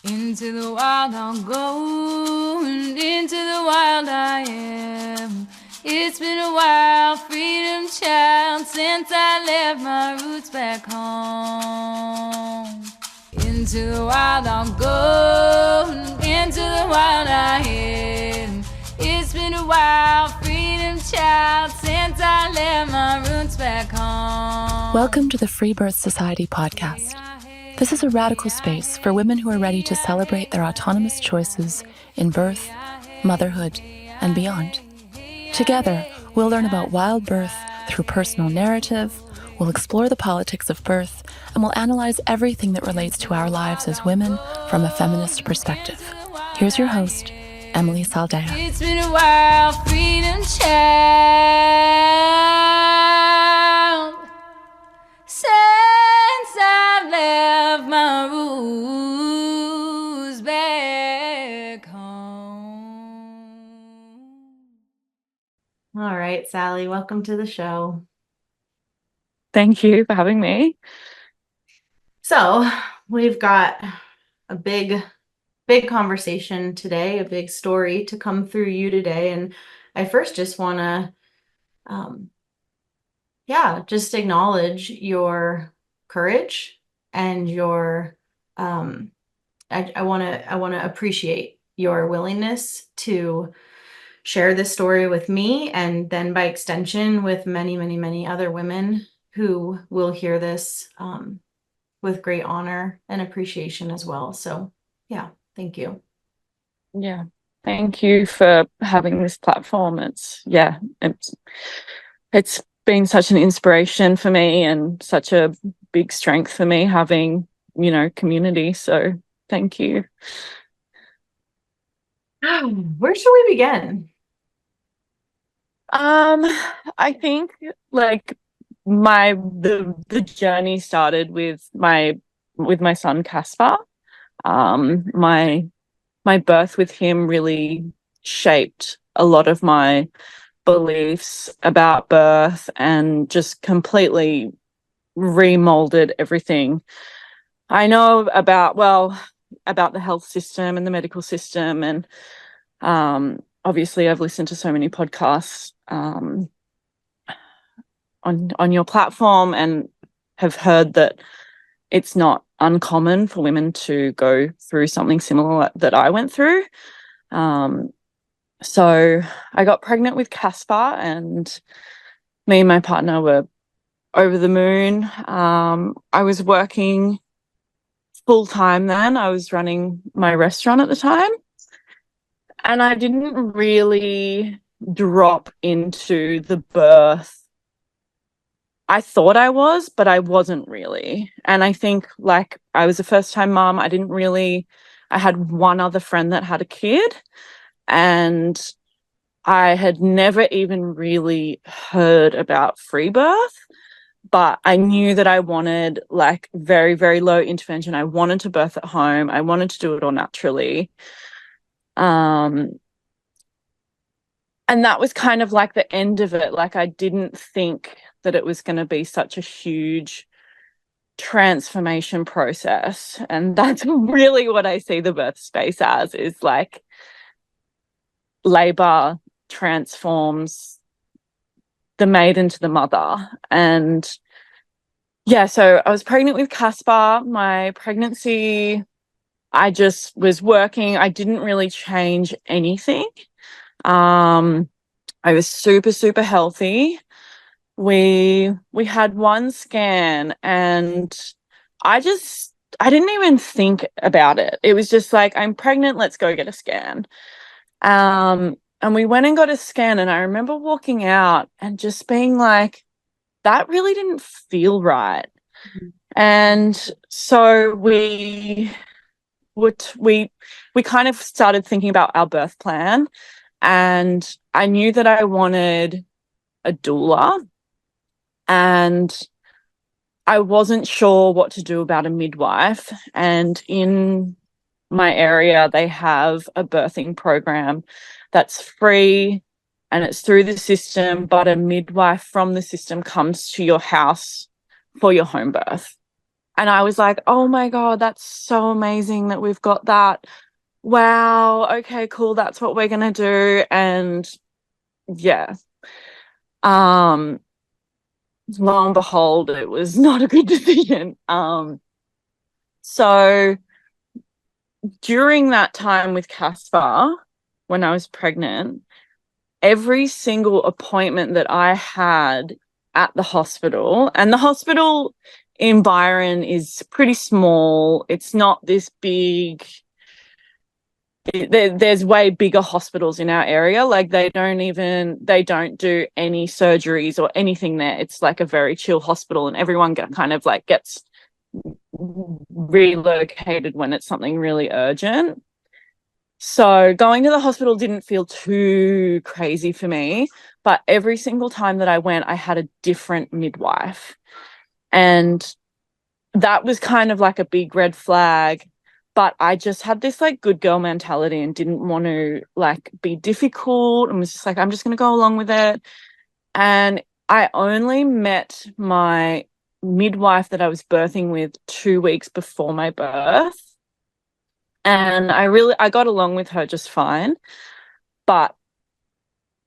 Into the wild I'll go, and into the wild I am. It's been a while, freedom child, since I left my roots back home. Into the wild I'll go, and into the wild I am. It's been a while, freedom child, since I left my roots back home. Welcome to the Freebirth Society podcast. This is a radical space for women who are ready to celebrate their autonomous choices in birth, motherhood, and beyond. Together, we'll learn about wild birth through personal narrative, we'll explore the politics of birth, and we'll analyze everything that relates to our lives as women from a feminist perspective. Here's your host, Emily Saldea. It's been a while, freedom child, since I left my roots back home. All right, Sally, welcome to the show. Thank you for having me. So we've got a big conversation today, a big story to come through you today. And I first just want to, just acknowledge your courage and your, I want to appreciate your willingness to share this story with me, and then by extension with many, many, many other women who will hear this with great honor and appreciation as well. So yeah, thank you. Yeah, thank you for having this platform. It's been such an inspiration for me and such a big strength for me having, community. So thank you. Where should we begin? I think the journey started with my son Casper. My birth with him really shaped a lot of my beliefs about birth and just completely remolded everything I know about the health system and the medical system. And obviously I've listened to so many podcasts on your platform and have heard that it's not uncommon for women to go through something similar that I went through. So I got pregnant with Casper, and me and my partner were over the moon. I was working full time then. I was running my restaurant at the time, and I didn't really drop into the birth. I thought I was, but I wasn't really. And I think I was a first-time mom. I had one other friend that had a kid, and I had never even really heard about free birth, but I knew that I wanted very, very low intervention. I wanted to birth at home. I wanted to do it all naturally. And that was kind of the end of it. I didn't think that it was going to be such a huge transformation process. And that's really what I see the birth space as, is labor transforms the maiden to the mother. And yeah, so I was pregnant with Casper. My pregnancy, I just was working. I didn't really change anything. I was super, super healthy. We had one scan, and I didn't even think about it. It was just I'm pregnant, let's go get a scan. And we went and got a scan, and I remember walking out and just being that really didn't feel right. Mm-hmm. And so we kind of started thinking about our birth plan, and I knew that I wanted a doula, and I wasn't sure what to do about a midwife. And in my area, they have a birthing program that's free and it's through the system, but a midwife from the system comes to your house for your home birth. And I was like, oh my God, that's so amazing that we've got that. Wow. Okay, cool. That's what we're going to do. And yeah. Lo and behold, it was not a good decision. So during that time with Casper, when I was pregnant, every single appointment that I had at the hospital, and the hospital in Byron is pretty small. It's not this big. There's way bigger hospitals in our area. Like they don't do any surgeries or anything there. It's like a very chill hospital, and everyone kind of like gets relocated when it's something really urgent. So going to the hospital didn't feel too crazy for me, but every single time that I went, I had a different midwife. And that was kind of like a big red flag. But I just had this like good girl mentality and didn't want to like be difficult, and was just like, I'm just going to go along with it. And I only met my midwife that I was birthing with 2 weeks before my birth. And I got along with her just fine, but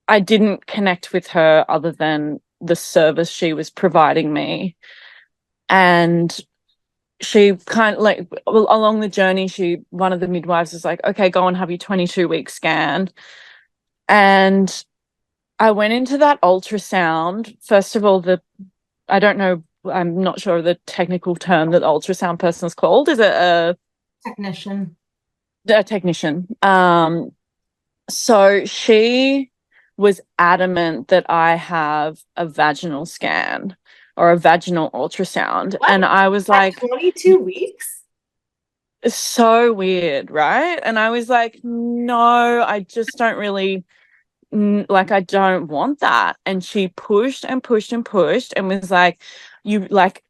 I didn't connect with her other than the service she was providing me. And she kind of like along the journey, one of the midwives was like, okay, go and have your 22-week scan. And I went into that ultrasound. First of all, I don't know, I'm not sure of the technical term that the ultrasound person is called. Is it a Technician? A technician. So she was adamant that I have a vaginal scan or a vaginal ultrasound. What? And I was like, 22 weeks? So weird, right? And I was like, no, I just don't really like, I don't want that. And she pushed and pushed and pushed and was like, you like,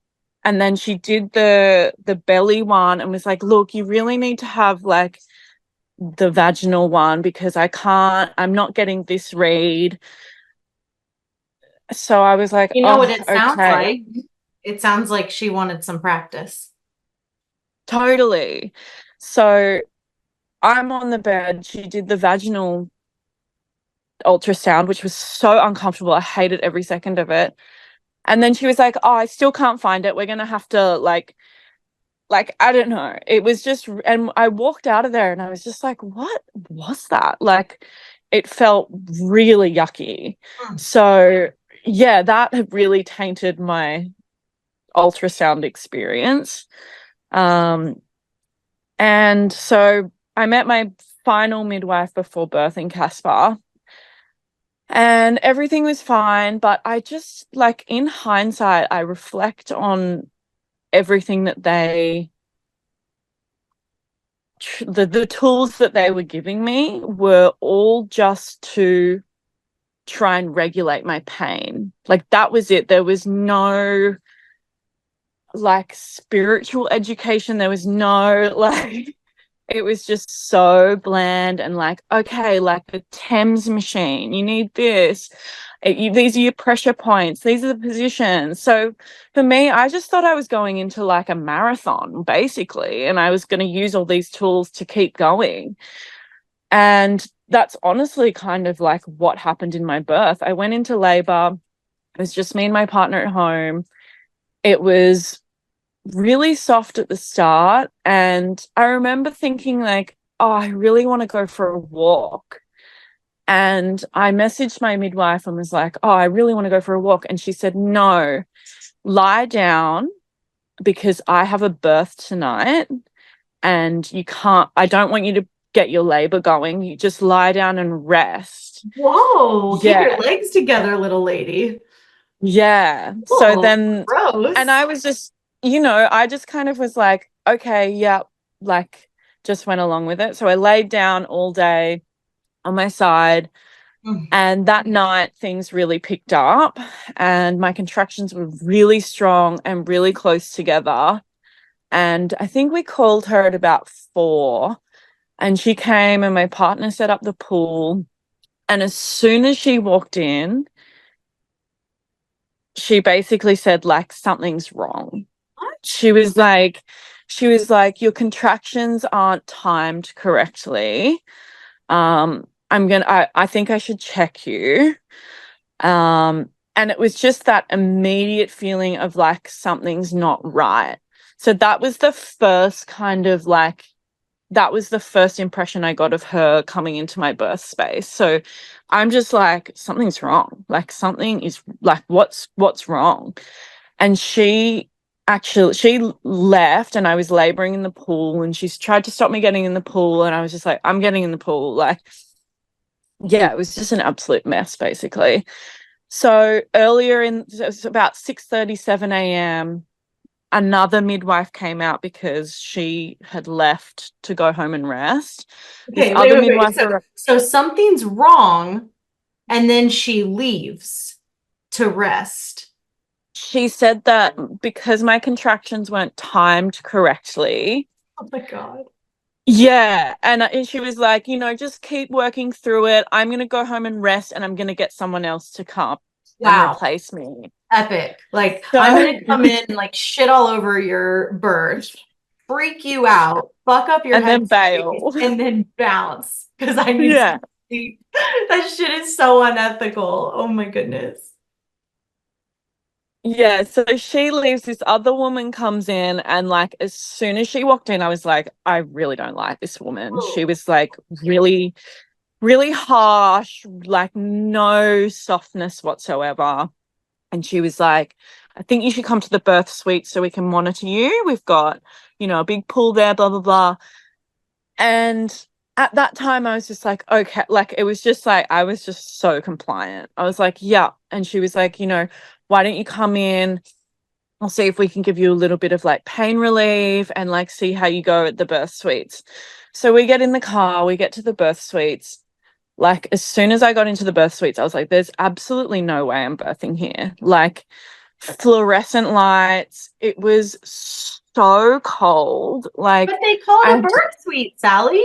and then she did the belly one and was like, look, you really need to have like the vaginal one because I'm not getting this read. So I was like, You know what it sounds okay. like? It sounds like she wanted some practice. Totally. So I'm on the bed. She did the vaginal ultrasound, which was so uncomfortable. I hated every second of it. And then she was like, oh, I still can't find it. We're going to have to like, I don't know. It was just, and I walked out of there and I was just like, what was that? Like, it felt really yucky. So yeah, that had really tainted my ultrasound experience. And so I met my final midwife before birthing Casper. And everything was fine, but I just like in hindsight, I reflect on everything that the tools that they were giving me were all just to try and regulate my pain. Like that was it. There was no like spiritual education. There was no like, it was just so bland and like, okay, like the Thames machine, you need this. These are your pressure points. These are the positions. So for me, I just thought I was going into like a marathon, basically, and I was going to use all these tools to keep going. And that's honestly kind of like what happened in my birth. I went into labor. It was just me and my partner at home. It was really soft at the start. And I remember thinking like, oh, I really want to go for a walk. And I messaged my midwife and was like, oh, I really want to go for a walk. And she said, no, lie down because I have a birth tonight and I don't want you to get your labor going. You just lie down and rest. Whoa, keep your legs together, little lady. Yeah. Whoa, so then, gross. And I was just, I just kind of was like, okay, yeah, like just went along with it. So I laid down all day on my side. And that night things really picked up and my contractions were really strong and really close together. And I think we called her at about 4 and she came and my partner set up the pool. And as soon as she walked in, she basically said like, something's wrong. What? she was like, your contractions aren't timed correctly. I think I should check you. And it was just that immediate feeling of like something's not right. So that was the first impression I got of her coming into my birth space. So I'm just like, something's wrong. Like something is like, what's wrong? And she left, and I was laboring in the pool, and she's tried to stop me getting in the pool. And I was just like, I'm getting in the pool. Like, yeah, it was just an absolute mess, basically. So it was about 6:37 a.m. Another midwife came out because she had left to go home and rest. Okay, wait. So something's wrong, and then she leaves to rest. She said that because my contractions weren't timed correctly. Oh my God. Yeah. And she was like, just keep working through it. I'm going to go home and rest, and I'm going to get someone else to come and replace me. Epic. Like, I'm going to come in and like shit all over your birth, freak you out, fuck up your and head then bail. and then bounce because I need to sleep. That shit is so unethical. Oh my goodness. Yeah, so she leaves, this other woman comes in, and like as soon as she walked in, I was like, I really don't like this woman. Oh. She was like really, really harsh, like no softness whatsoever. And she was like, I think you should come to the birth suite so we can monitor you. We've got, a big pool there, blah, blah, blah. And at that time, I was just like, okay, like it was just like, I was just so compliant. I was like, yeah. And she was like, why don't you come in? I'll see if we can give you a little bit of like pain relief and like see how you go at the birth suites. So we get in the car, we get to the birth suites. Like as soon as I got into the birth suites, I was like, there's absolutely no way I'm birthing here. Like fluorescent lights. It was so cold. Like, but they call it a birth suite, Sally.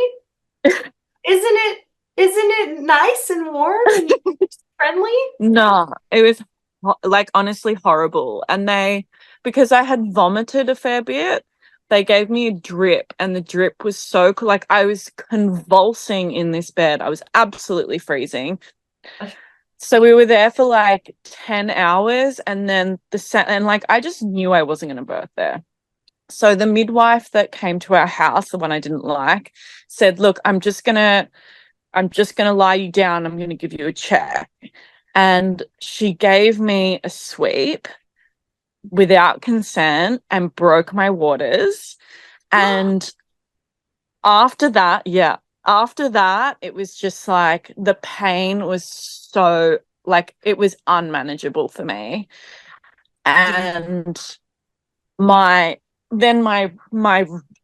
Isn't it nice and warm and friendly? No, it was like honestly horrible. And because I had vomited a fair bit, they gave me a drip, and the drip was so like I was convulsing in this bed. I was absolutely freezing. So we were there for like 10 hours, and then like I just knew I wasn't going to birth there. So the midwife that came to our house, the one I didn't like, said, look, I'm just going to lie you down. I'm going to give you a check. And she gave me a sweep without consent and broke my waters. And after that, it was just like the pain was so like it was unmanageable for me. And my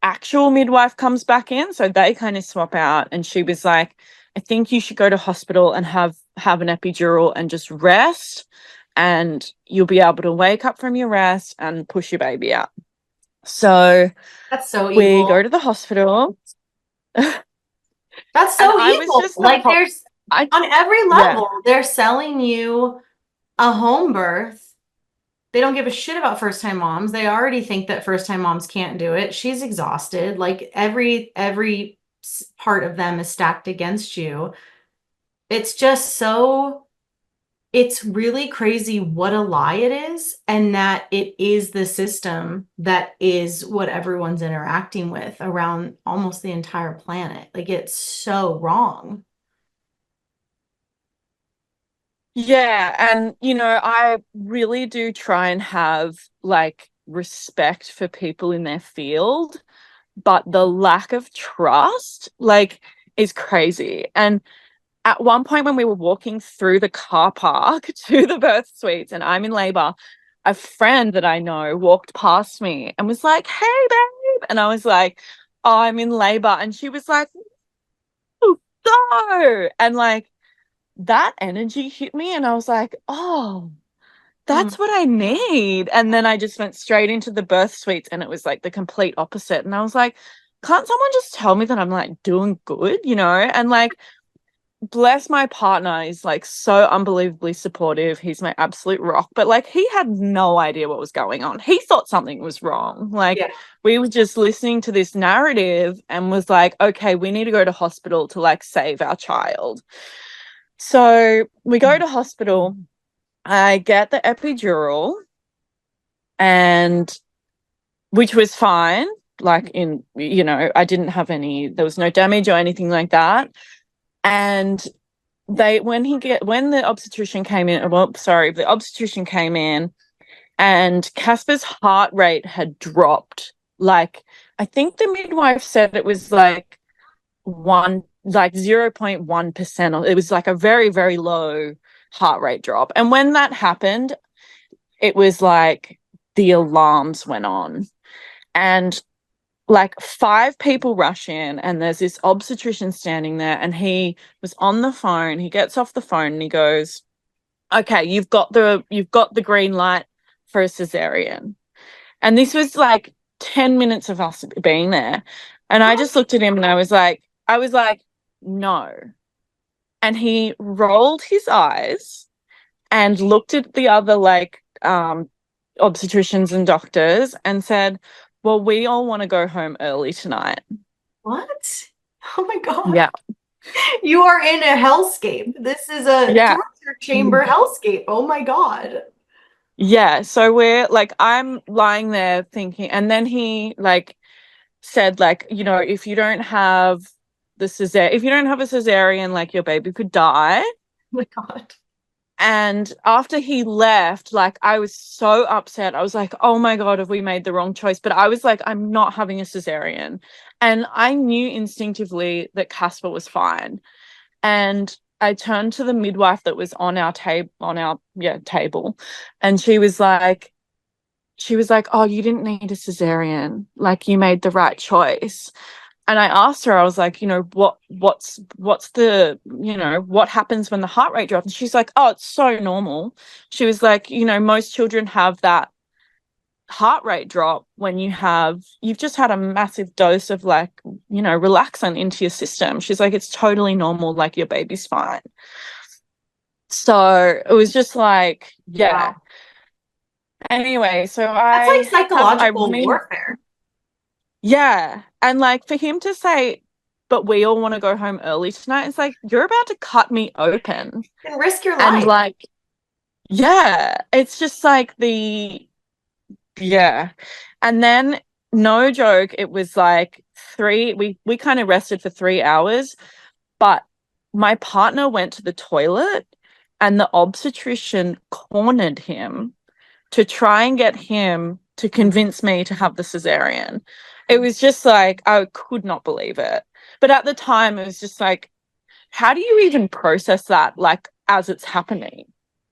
actual midwife comes back in, so they kind of swap out, and she was like, I think you should go to hospital and have an epidural and just rest, and you'll be able to wake up from your rest and push your baby out. So that's so we evil. go to the hospital. That's so evil. Like there's on every level, they're selling you a home birth. They don't give a shit about first-time moms. They already think that first-time moms can't do it. She's exhausted. Like every part of them is stacked against you. It's just it's really crazy what a lie it is, and that it is the system that is what everyone's interacting with around almost the entire planet. Like it's so wrong. Yeah, and I really do try and have like respect for people in their field, but the lack of trust like is crazy. And at one point when we were walking through the car park to the birth suites and I'm in labor, a friend that I know walked past me and was like, hey babe, and I was like, oh, I'm in labor, and she was like, oh, go, and like that energy hit me, and I was like, oh, that's what I need. And then I just went straight into the birth suites, and it was like the complete opposite. And I was like, can't someone just tell me that I'm like doing good, and like bless my partner, is like so unbelievably supportive. He's my absolute rock. But like he had no idea what was going on. He thought something was wrong. Like Yeah. we were just listening to this narrative and was like, okay, we need to go to hospital to like save our child. So we go to hospital. I get the epidural, and which was fine. Like in, you know, I didn't have there was no damage or anything like that. And when the obstetrician came in, the obstetrician came in, and Casper's heart rate had dropped. Like, I think the midwife said it was like 0.1%, or it was like a very, very low heart rate drop. And when that happened, it was like the alarms went on, and like 5 people rush in, and there's this obstetrician standing there, and he was on the phone. He gets off the phone and he goes, okay, you've got the green light for a cesarean. And this was like 10 minutes of us being there. And I just looked at him and I was like, no. And he rolled his eyes and looked at the other like obstetricians and doctors and said, well, we all want to go home early tonight. What? Oh my God. Yeah. You are in a hellscape. This is a Yeah. torture chamber hellscape. Oh my God. Yeah. So we're like, I'm lying there thinking, and then he like said, like, you know, if you don't have a cesarean, like your baby could die. Oh my God. And after he left, like I was so upset. I was like, oh my God, have we made the wrong choice? But I was like, I'm not having a cesarean. And I knew instinctively that Casper was fine. And I turned to the midwife that was on our table. And she was like, oh, you didn't need a cesarean. Like you made the right choice. And I asked her, I was like, you know, what's the, you know, what happens when the heart rate drops? And she's like, oh, it's so normal. She was like, you know, most children have that heart rate drop when you've just had a massive dose of like, you know, relaxant into your system. She's like, it's totally normal, like your baby's fine. So it was just like, yeah. Wow. Anyway, so That's like psychological warfare. Yeah. And like for him to say, but we all want to go home early tonight, it's like, you're about to cut me open. And risk your And life. like, yeah, it's just like yeah. And then no joke, it was like we kind of rested for 3 hours, but my partner went to the toilet and the obstetrician cornered him to try and get him to convince me to have the cesarean. It was just like, I could not believe it. But at the time, it was just like, how do you even process that, like, as it's happening,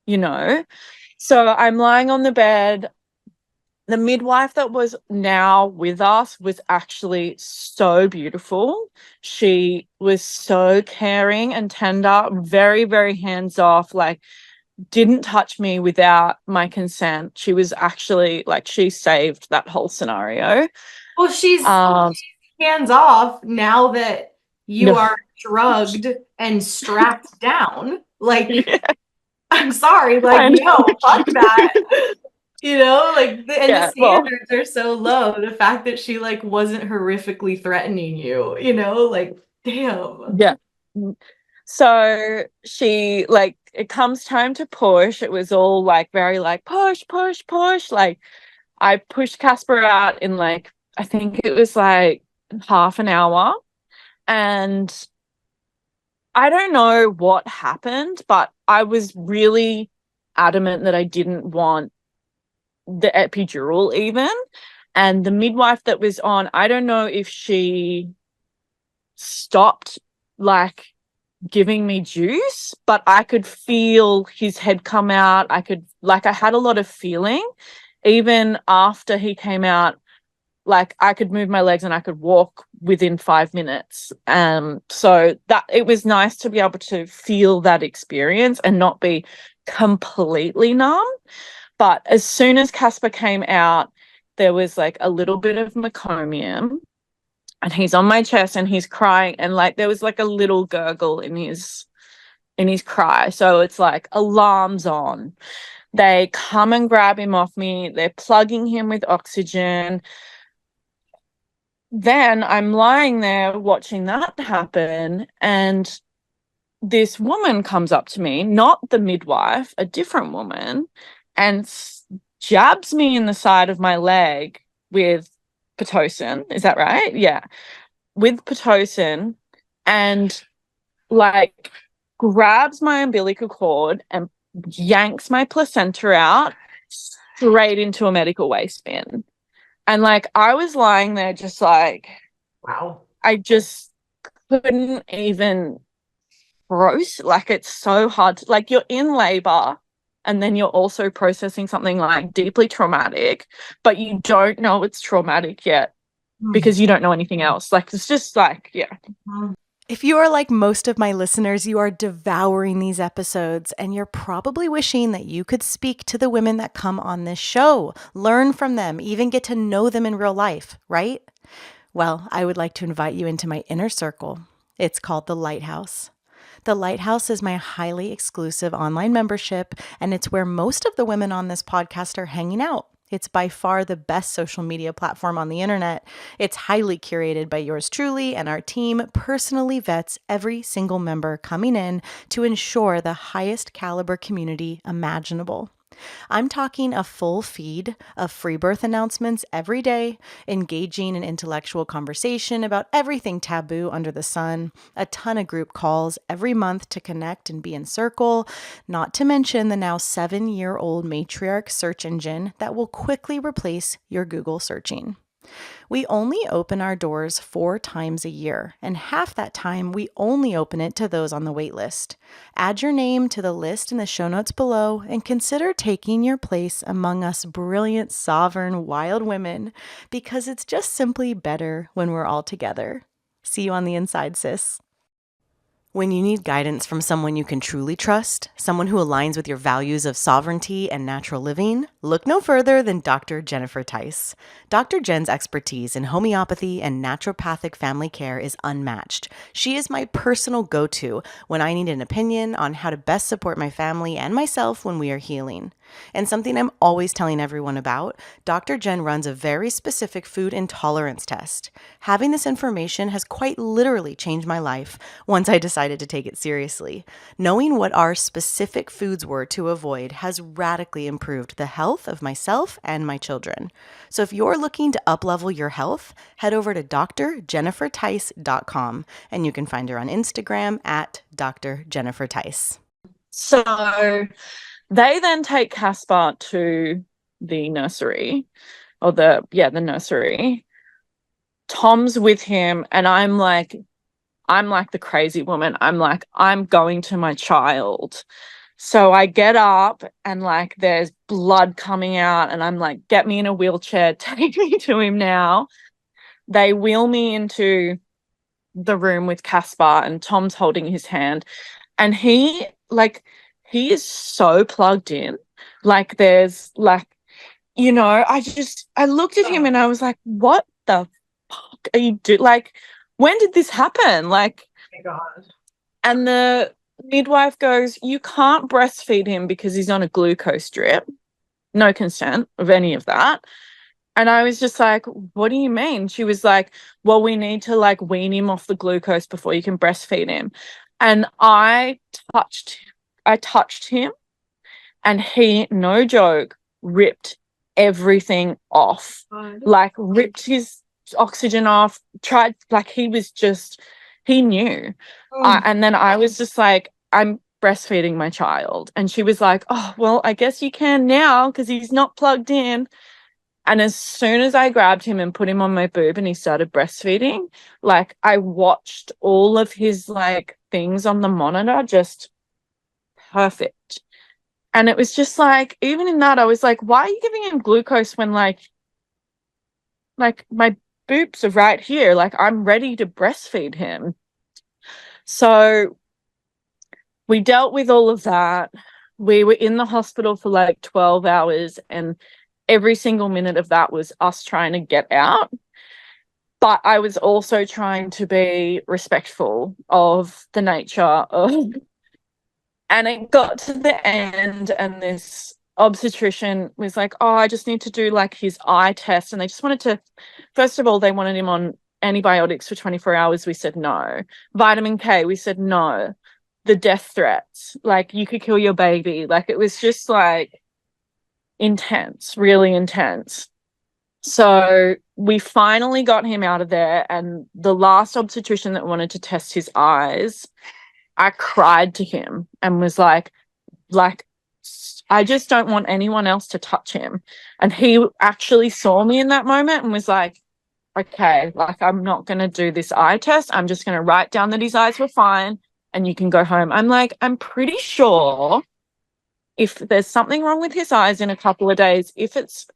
you know? So I'm lying on the bed. The midwife that was now with us was actually so beautiful. She was so caring and tender, very, very hands-off, like, didn't touch me without my consent. She was actually like, she saved that whole scenario. Well, she's hands off now that you are drugged and strapped down. Like, yeah. I'm sorry, like, no, fuck that. You know, like, the standards are so low. The fact that she like wasn't horrifically threatening you, you know, like, damn. Yeah. So she like, it comes time to push. It was all like very like push. Like I pushed Casper out in like, I think it was like half an hour. And I don't know what happened, but I was really adamant that I didn't want the epidural even. And the midwife that was on, I don't know if she stopped like giving me juice, but I could feel his head come out. I had a lot of feeling. Even after he came out, like I could move my legs and I could walk within 5 minutes. So that it was nice to be able to feel that experience and not be completely numb. But as soon as Casper came out, there was like a little bit of meconium, and he's on my chest and he's crying, and like there was like a little gurgle in his in his cry. So it's like alarms on. They come and grab him off me. They're plugging him with oxygen. Then I'm lying there watching that happen, and this woman comes up to me, not the midwife, a different woman, and jabs me in the side of my leg with Pitocin. Is that right? Yeah. With Pitocin, and like grabs my umbilical cord and yanks my placenta out straight into a medical waste bin. And like I was lying there just like, Wow. I just couldn't even like it's so hard to, like you're in labor and then you're also processing something like deeply traumatic, but you don't know it's traumatic yet because you don't know anything else. Like it's just like, yeah. If you are like most of my listeners, you are devouring these episodes and you're probably wishing that you could speak to the women that come on this show, learn from them, even get to know them in real life, right? Well, I would like to invite you into my inner circle. It's called The Lighthouse. The Lighthouse is my highly exclusive online membership, and it's where most of the women on this podcast are hanging out. It's by far the best social media platform on the internet. It's highly curated by yours truly, and our team personally vets every single member coming in to ensure the highest caliber community imaginable. I'm talking a full feed of free birth announcements every day, engaging in intellectual conversation about everything taboo under the sun, a ton of group calls every month to connect and be in circle, not to mention the now 7-year-old matriarch search engine that will quickly replace your Google searching. We only open our doors 4 times a year, and half that time we only open it to those on the wait list. Add your name to the list in the show notes below and consider taking your place among us brilliant, sovereign, wild women, because it's just simply better when we're all together. See you on the inside, sis. When you need guidance from someone you can truly trust, someone who aligns with your values of sovereignty and natural living, look no further than Dr. Jennifer Tice. Dr. Jen's expertise in homeopathy and naturopathic family care is unmatched. She is my personal go-to when I need an opinion on how to best support my family and myself when we are healing. And something I'm always telling everyone about, Dr. Jen runs a very specific food intolerance test. Having this information has quite literally changed my life once I decided to take it seriously. Knowing what our specific foods were to avoid has radically improved the health of myself and my children. So if you're looking to uplevel your health, head over to drjennifertice.com and you can find her on Instagram at Dr. Jennifer Tice. So they then take Casper to the nursery, or the nursery. Tom's with him, and I'm like the crazy woman. I'm like, I'm going to my child. So I get up and like there's blood coming out, and I'm like, get me in a wheelchair, take me to him now. They wheel me into the room with Casper, and Tom's holding his hand, and he is so plugged in. Like there's like, you know, I looked at him and I was like, what the fuck are you doing? Like, when did this happen? Like, Oh my God. and the midwife goes, you can't breastfeed him because he's on a glucose drip. No consent of any of that. And I was just like, what do you mean? She was like, well, we need to like wean him off the glucose before you can breastfeed him. And I touched him, and he, no joke, ripped everything off. Like ripped his oxygen off, tried, like he knew. And then I was just like, I'm breastfeeding my child. And she was like, oh, well, I guess you can now because he's not plugged in. And as soon as I grabbed him and put him on my boob and he started breastfeeding, like I watched all of his like things on the monitor just perfect. And it was just like, even in that, I was like, why are you giving him glucose when like my boobs are right here? Like I'm ready to breastfeed him. So we dealt with all of that. We were in the hospital for like 12 hours, and every single minute of that was us trying to get out. But I was also trying to be respectful of the nature of And it got to the end, and this obstetrician was like, oh, I just need to do like his eye test. And they just wanted to, first of all, they wanted him on antibiotics for 24 hours. We said no. Vitamin K, we said no. The death threats, like you could kill your baby. Like it was just like intense, really intense. So we finally got him out of there. And the last obstetrician that wanted to test his eyes, I cried to him and was like, I just don't want anyone else to touch him. And he actually saw me in that moment and was like, okay, like I'm not going to do this eye test. I'm just going to write down that his eyes were fine and you can go home. I'm like, I'm pretty sure if there's something wrong with his eyes in a couple of days, if it's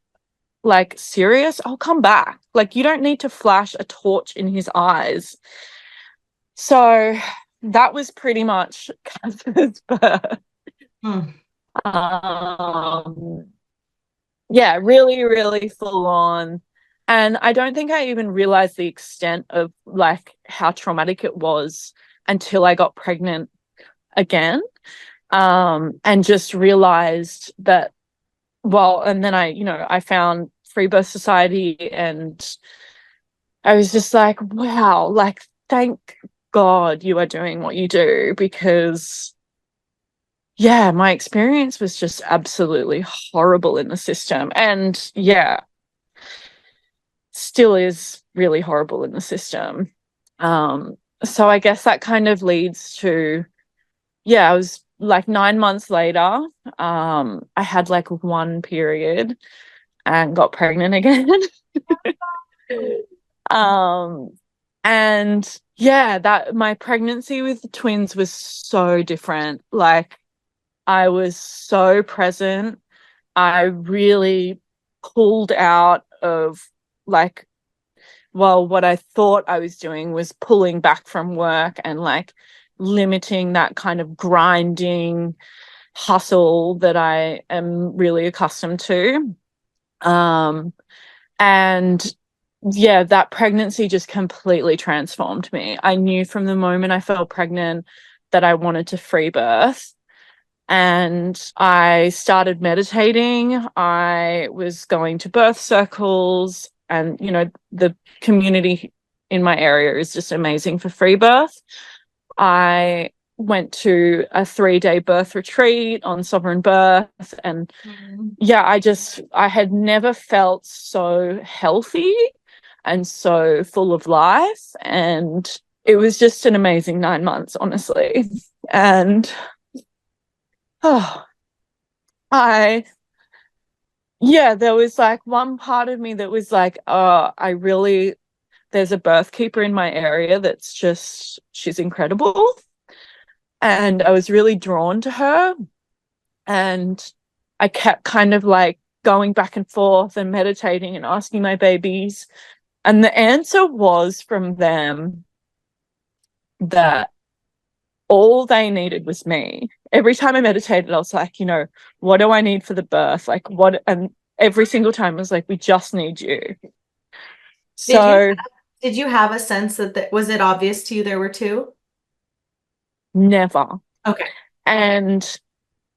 like serious, I'll come back. Like you don't need to flash a torch in his eyes. So that was pretty much Casper's birth. Yeah, really, really full on. And I don't think I even realized the extent of like how traumatic it was until I got pregnant again. And just realized that, well, and then I found Freebirth Society and I was just like, wow, like, thank God you are doing what you do, because yeah, my experience was just absolutely horrible in the system. And yeah, still is really horrible in the system. So I guess that kind of leads to, I was like 9 months later, I had like one period and got pregnant again. And yeah, that my pregnancy with the twins was so different. Like I was so present. I really pulled out of like, well, what I thought I was doing was pulling back from work and like limiting that kind of grinding hustle that I am really accustomed to. And yeah, that pregnancy just completely transformed me. I knew from the moment I felt pregnant that I wanted to free birth. And I started meditating. I was going to birth circles, and, the community in my area is just amazing for free birth. I went to a 3-day birth retreat on sovereign birth. And I had never felt so healthy and so full of life. And it was just an amazing 9 months, honestly. And there was like one part of me that was like, there's a birth keeper in my area she's incredible. And I was really drawn to her. And I kept kind of like going back and forth and meditating and asking my babies. And the answer was from them that all they needed was me. Every time I meditated, I was like, what do I need for the birth? Like what? And every single time I was like, we just need you. So did you have a sense that was it obvious to you there were two? Never. Okay. And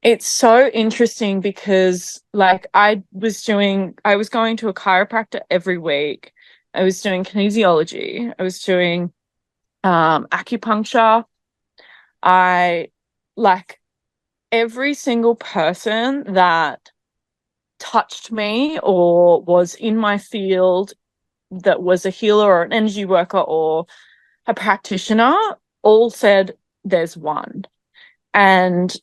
it's so interesting because like I was going to a chiropractor every week. I was doing kinesiology. I was doing acupuncture. I like every single person that touched me or was in my field that was a healer or an energy worker or a practitioner all said there's one. And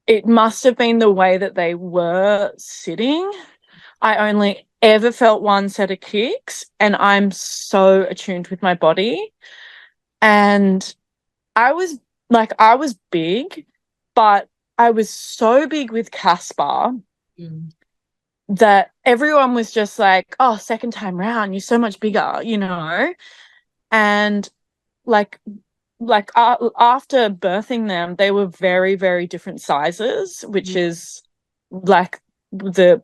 it must have been the way that they were sitting. I only ever felt one set of kicks, and I'm so attuned with my body. And I was big, but I was so big with Casper that everyone was just like, oh, second time round, you're so much bigger, And after birthing them, they were very, very different sizes, which is like the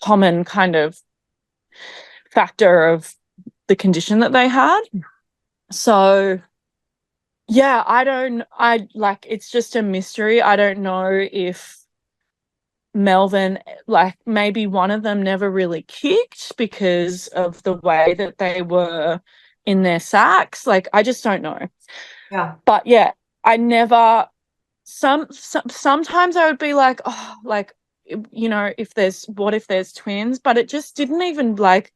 common kind of factor of the condition that they had. So Yeah, it's just a mystery. I don't know if Melvin, like maybe one of them never really kicked because of the way that they were in their sacks. Like, I just don't know. Yeah. But yeah, I never, sometimes I would be like, oh, like, you know, what if there's twins? But it just didn't even like,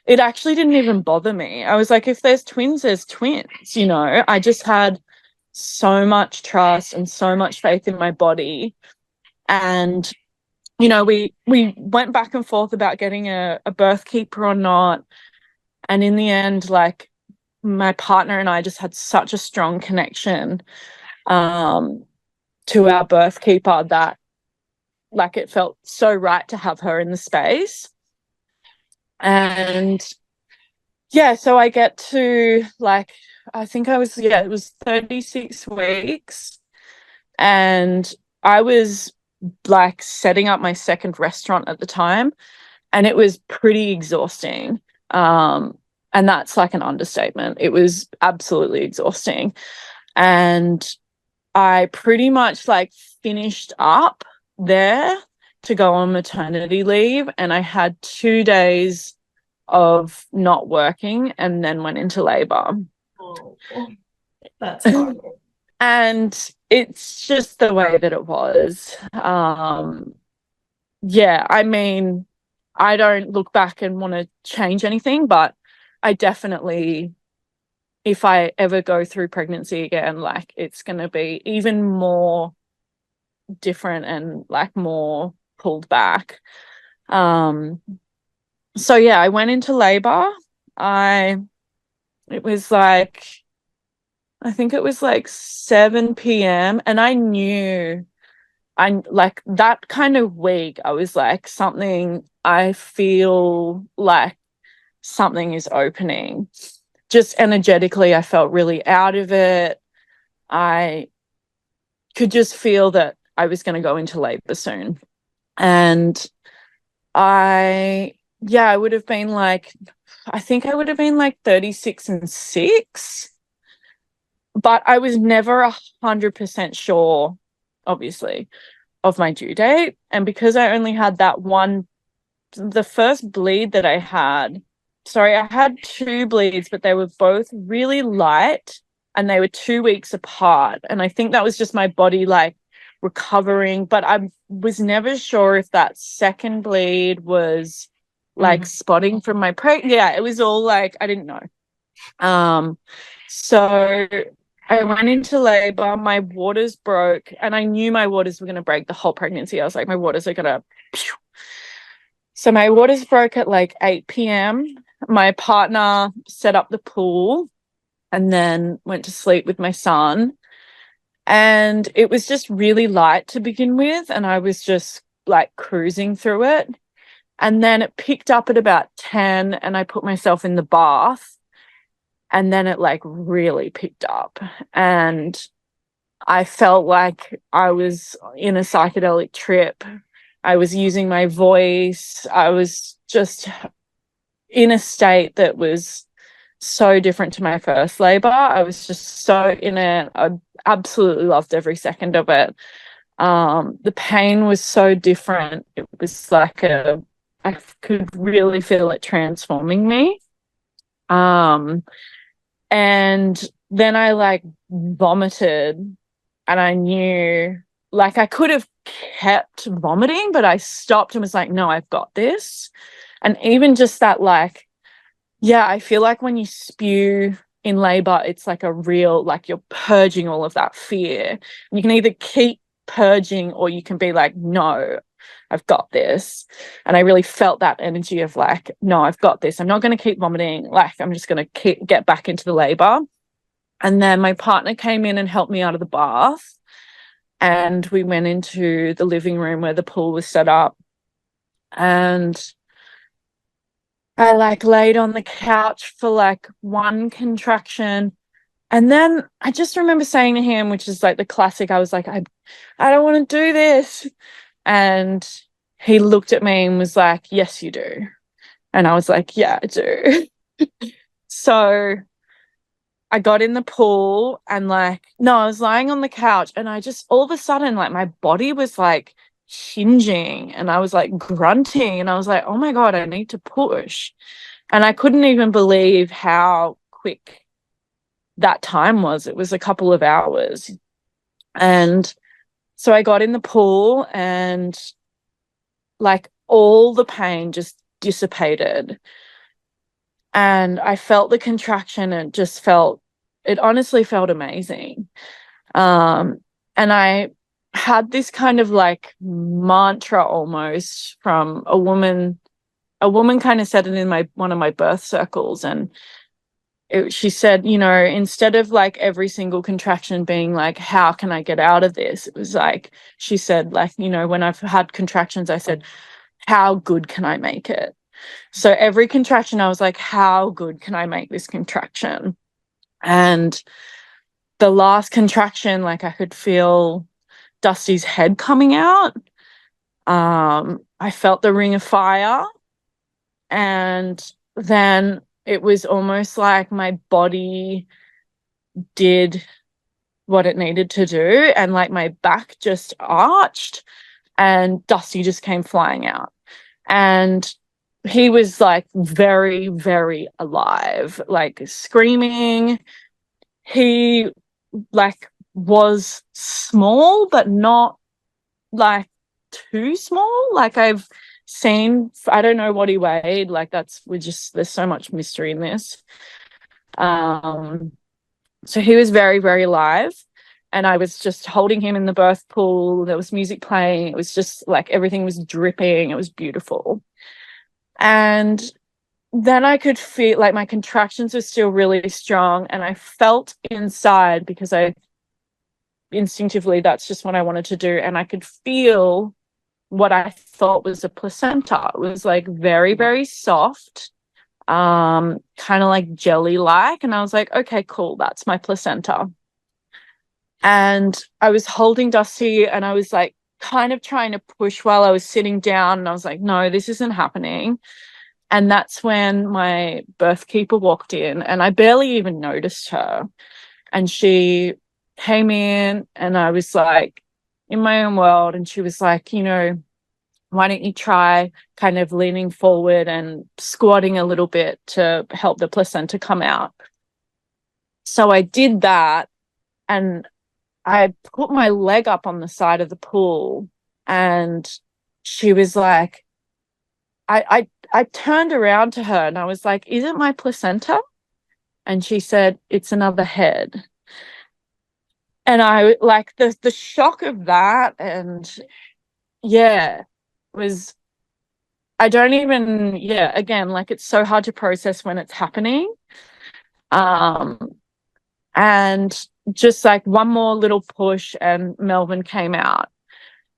it actually didn't even bother me. I was like, if there's twins, there's twins, you know. I just had so much trust and so much faith in my body. And you know, we went back and forth about getting a birth keeper or not. And in the end, like, my partner and I just had such a strong connection to our birth keeper that, like, it felt so right to have her in the space. And yeah, so I get to, like, I think it was 36 weeks. And I was like setting up my second restaurant at the time, and it was pretty exhausting. And that's like an understatement. It was absolutely exhausting. And I pretty much like finished up there to go on maternity leave, and I had 2 days of not working and then went into labor. Oh, that's hard. And it's just the way that it was. Yeah, I mean, I don't look back and want to change anything, but I definitely, if I ever go through pregnancy again, like, it's going to be even more different and like more pulled back. So yeah, I went into labor. It was like, I think it was like 7 p.m. and I knew, I like that kind of week, I was like, I feel like something is opening. Just energetically, I felt really out of it. I could just feel that I was going to go into labor soon. And I would have been like, I think I would have been like 36 and 6. But I was never 100% sure, obviously, of my due date. And because I only had the first bleed that I had, I had 2 bleeds, but they were both really light and they were 2 weeks apart. And I think that was just my body like recovering. But I was never sure if that second bleed was like spotting from my it was all like, I didn't know. So I went into labor, my waters broke, and I knew my waters were going to break the whole pregnancy. I was like, my waters are going to. So my waters broke at like 8 p.m. My partner set up the pool and then went to sleep with my son. And it was just really light to begin with. And I was just like cruising through it. And then it picked up at about 10 and I put myself in the bath. And then it like really picked up. And I felt like I was in a psychedelic trip. I was using my voice. I was just in a state that was so different to my first labor. I was just so in it. I absolutely loved every second of it. The pain was so different. It was like I could really feel it transforming me. And then I like vomited, and I knew, like, I could have kept vomiting, but I stopped and was like, no, I've got this. And even just that, like, yeah, I feel like when you spew in labor, it's like a real, like, you're purging all of that fear. And you can either keep purging or you can be like, no, I've got this. And I really felt that energy of like, no, I've got this. I'm not going to keep vomiting. Like, I'm just going to get back into the labor. And then my partner came in and helped me out of the bath. And we went into the living room where the pool was set up. And I like laid on the couch for like one contraction. And then I just remember saying to him, which is like the classic, I was like, I don't want to do this. And he looked at me and was like, yes, you do. And I was like, yeah, I do. So I got in the pool and I was lying on the couch, and I just, all of a sudden, like, my body was like hinging, and I was like grunting, and I was like, oh my God, I need to push. And I couldn't even believe how quick that time was. It was a couple of hours. And so I got in the pool, and like all the pain just dissipated. And I felt the contraction, and it honestly felt amazing. And I had this kind of like mantra almost from a woman. A woman kind of said it in one of my birth circles, and she said, instead of like every single contraction being like, how can I get out of this? It was like, she said, like, when I've had contractions, I said, how good can I make it? So every contraction, I was like, how good can I make this contraction? And the last contraction, like, I could feel Dusty's head coming out. I felt the ring of fire. And then it was almost like my body did what it needed to do, and like my back just arched, and Dusty just came flying out. And he was like very, very alive, like screaming. He like was small, but not like too small. Like, I've seen, I don't know what he weighed. Like, there's so much mystery in this. So he was very, very alive. And I was just holding him in the birth pool. There was music playing. It was just like everything was dripping. It was beautiful. And then I could feel like my contractions were still really strong. And I felt inside, because instinctively, that's just what I wanted to do. And I could feel what I thought was a placenta. It was like very, very soft, kind of like jelly-like. And I was like, okay, cool, that's my placenta. And I was holding Dusty, and I was like kind of trying to push while I was sitting down, and I was like, no, this isn't happening. And that's when my birth keeper walked in, and I barely even noticed her. And she came in, and I was like in my own world, and she was like, why don't you try kind of leaning forward and squatting a little bit to help the placenta come out? So I did that, and I put my leg up on the side of the pool, and she was like, I turned around to her, and I was like, is it my placenta? And she said, it's another head. And I like the shock of that, and yeah, was, I don't even, again, like, it's so hard to process when it's happening. And just like one more little push, and Melvin came out.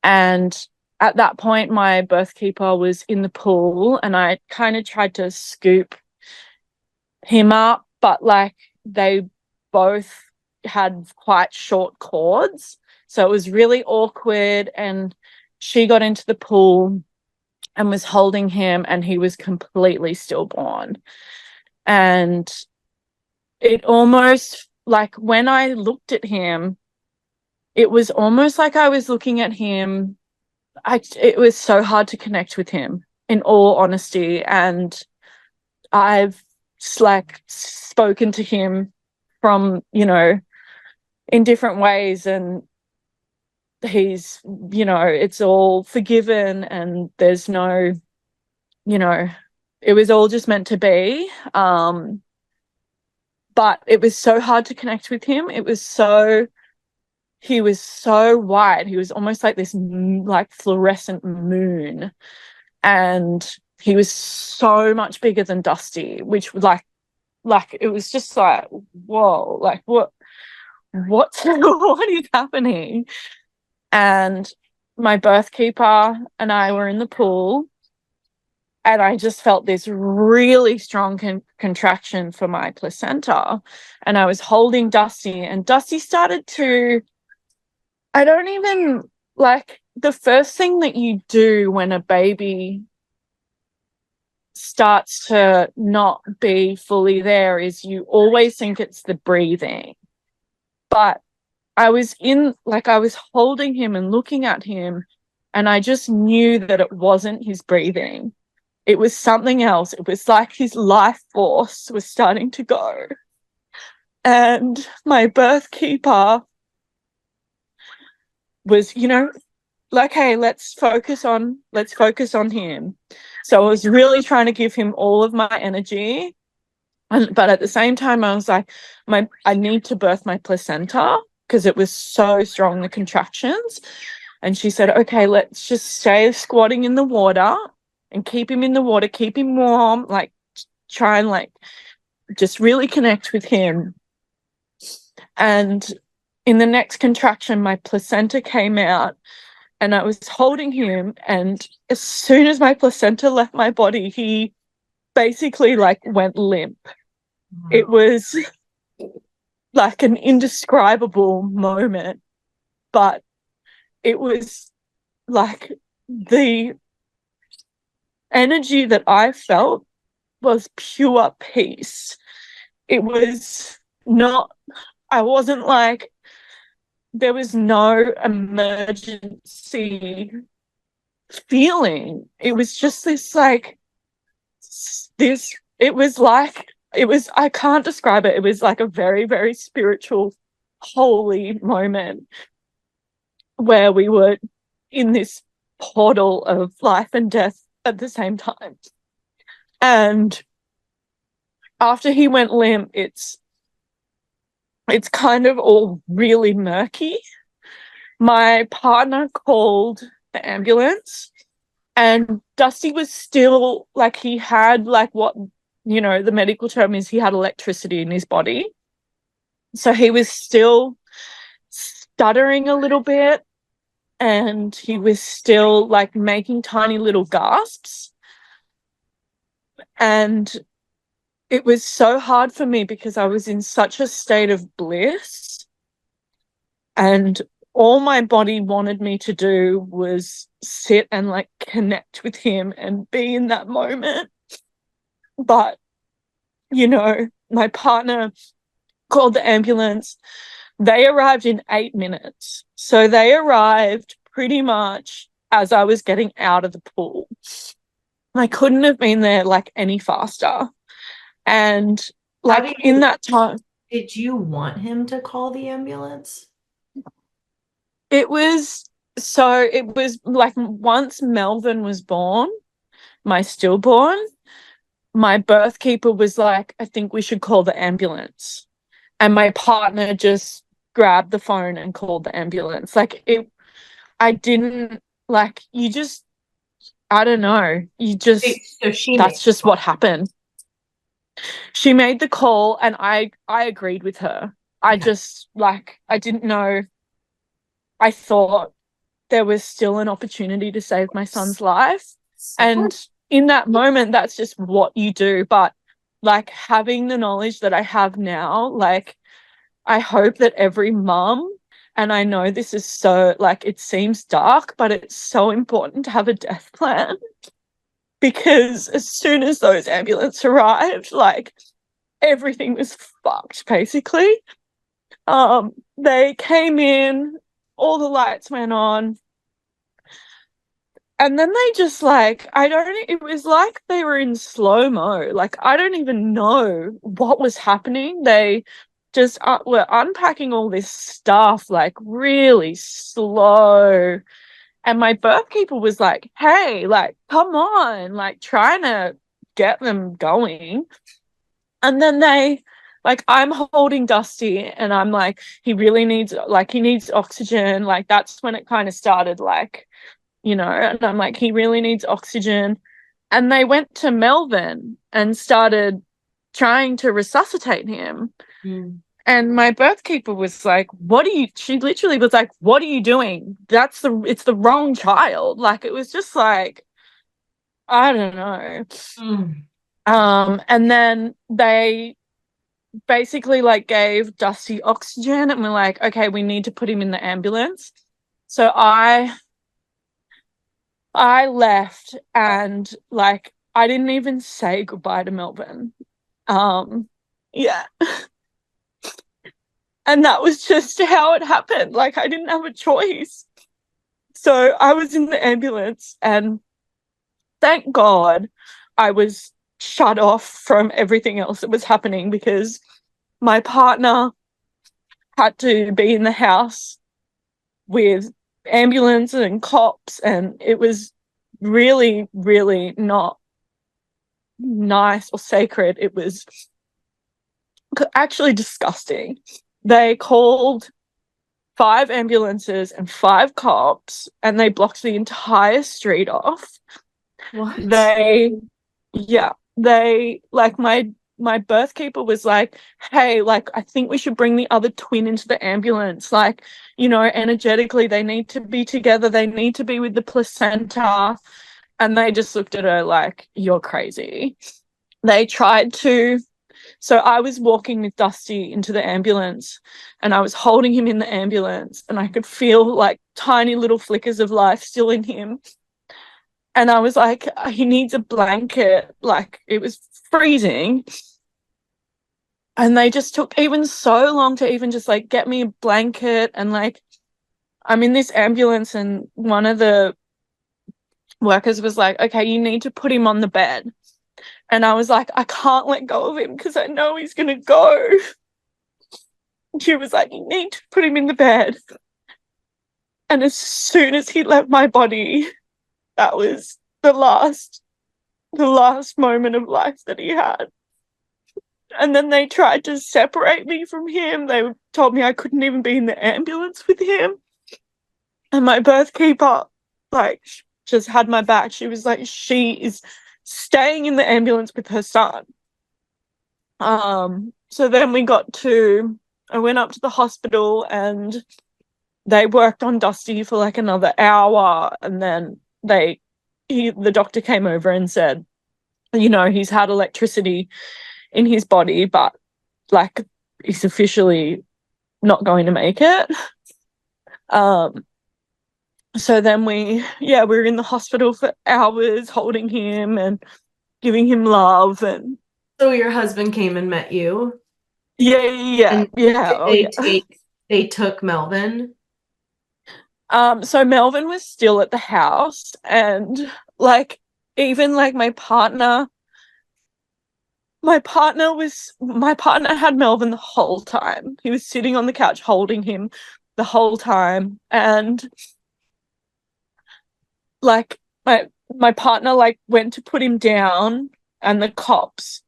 And at that point, my birth keeper was in the pool, and I kind of tried to scoop him up, but like they both had quite short cords. So it was really awkward. And she got into the pool and was holding him, and he was completely stillborn. And it almost, like, when I looked at him, it was almost like I was looking at him. It was so hard to connect with him, in all honesty. And I've like spoken to him from, in different ways, and he's, it's all forgiven, and there's no, it was all just meant to be. But it was so hard to connect with him. He was so white. He was almost like this like fluorescent moon. And he was so much bigger than Dusty, which like it was just like, whoa, like what is happening? And my birth keeper and I were in the pool, and I just felt this really strong contraction for my placenta. And I was holding Dusty, and Dusty started to, I don't even, like, the first thing that you do when a baby starts to not be fully there is you always think it's the breathing. But I was holding him and looking at him, and I just knew that it wasn't his breathing. It was something else. It was like his life force was starting to go. And my birth keeper was, like, hey, let's focus on him. So I was really trying to give him all of my energy. But at the same time, I was like, I need to birth my placenta because it was so strong, the contractions. And she said, okay, let's just stay squatting in the water and keep him in the water, keep him warm, like try and like just really connect with him. And in the next contraction, my placenta came out and I was holding him. And as soon as my placenta left my body, he basically like went limp. It was like an indescribable moment, but it was like the energy that I felt was pure peace. It was not, I wasn't like, there was no emergency feeling. It was just this like, I can't describe it. It was like a very, very spiritual, holy moment where we were in this portal of life and death at the same time. And after he went limp, it's kind of all really murky. My partner called the ambulance, and Dusty was still like, he had like what, the medical term is, he had electricity in his body. So he was still stuttering a little bit, and he was still like making tiny little gasps. And it was so hard for me because I was in such a state of bliss, and all my body wanted me to do was sit and like connect with him and be in that moment. But, my partner called the ambulance. They arrived in 8 minutes. So they arrived pretty much as I was getting out of the pool. I couldn't have been there like any faster. And like in that time. Did you want him to call the ambulance? It was like once Melvin was born, my stillborn, my birth keeper was like, I think we should call the ambulance. And my partner just grabbed the phone and called the ambulance. Like I didn't like, I don't know. That's just what happened. She made the call and I agreed with her. I just like, I didn't know. I thought there was still an opportunity to save my son's life. And in that moment, that's just what you do. But like having the knowledge that I have now, like I hope that every mum, and I know this is so like, it seems dark, but it's so important to have a death plan, because as soon as those ambulances arrived, like everything was fucked basically. They came in, all the lights went on, and then they just like, it was like they were in slow-mo. Like, I don't even know what was happening. They just were unpacking all this stuff, like really slow. And my birth keeper was like, hey, like, come on, like trying to get them going. And then I'm holding Dusty and I'm like, he needs oxygen. Like, that's when it kind of started, like, and I'm like, he really needs oxygen. And they went to Melvin and started trying to resuscitate him. Mm. And my birth keeper was like, she literally was like, what are you doing? It's the wrong child. Like, it was just like, I don't know. Mm. And then they basically like gave Dusty oxygen and we're like, okay, we need to put him in the ambulance. So I left, and like I didn't even say goodbye to Melvin. Yeah. And that was just how it happened. Like, I didn't have a choice. So I was in the ambulance, and thank God I was shut off from everything else that was happening, because my partner had to be in the house with ambulance and cops, and it was really, really not nice or sacred. It was actually disgusting. They called 5 ambulances and 5 cops, and they blocked the entire street off. What? They like, my birth keeper was like, hey, like, I think we should bring the other twin into the ambulance. Like, you know, energetically, they need to be together. They need to be with the placenta. And they just looked at her like, you're crazy. They tried to. So I was walking with Dusty into the ambulance, and I was holding him in the ambulance, and I could feel like tiny little flickers of life still in him. And I was like, he needs a blanket. Like, it was freezing. And they just took even so long to even just like get me a blanket. And like, I'm in this ambulance, and one of the workers was like, okay, you need to put him on the bed. And I was like, I can't let go of him because I know he's going to go. She was like, you need to put him in the bed. And as soon as he left my body, that was the last moment of life that he had. And then they tried to separate me from him. They told me I couldn't even be in the ambulance with him. And my birth keeper, like, just had my back. She was like, she is staying in the ambulance with her son. So then I went up to the hospital, and they worked on Dusty for like another hour, and then the doctor came over and said, you know, he's had electricity in his body, but like, he's officially not going to make it. So then we were in the hospital for hours holding him and giving him love. And So your husband came and met you? And They took Melvin? So Melvin was still at the house, and like, even like my partner had Melvin the whole time. He was sitting on the couch holding him the whole time. And like, my partner like went to put him down, and the cops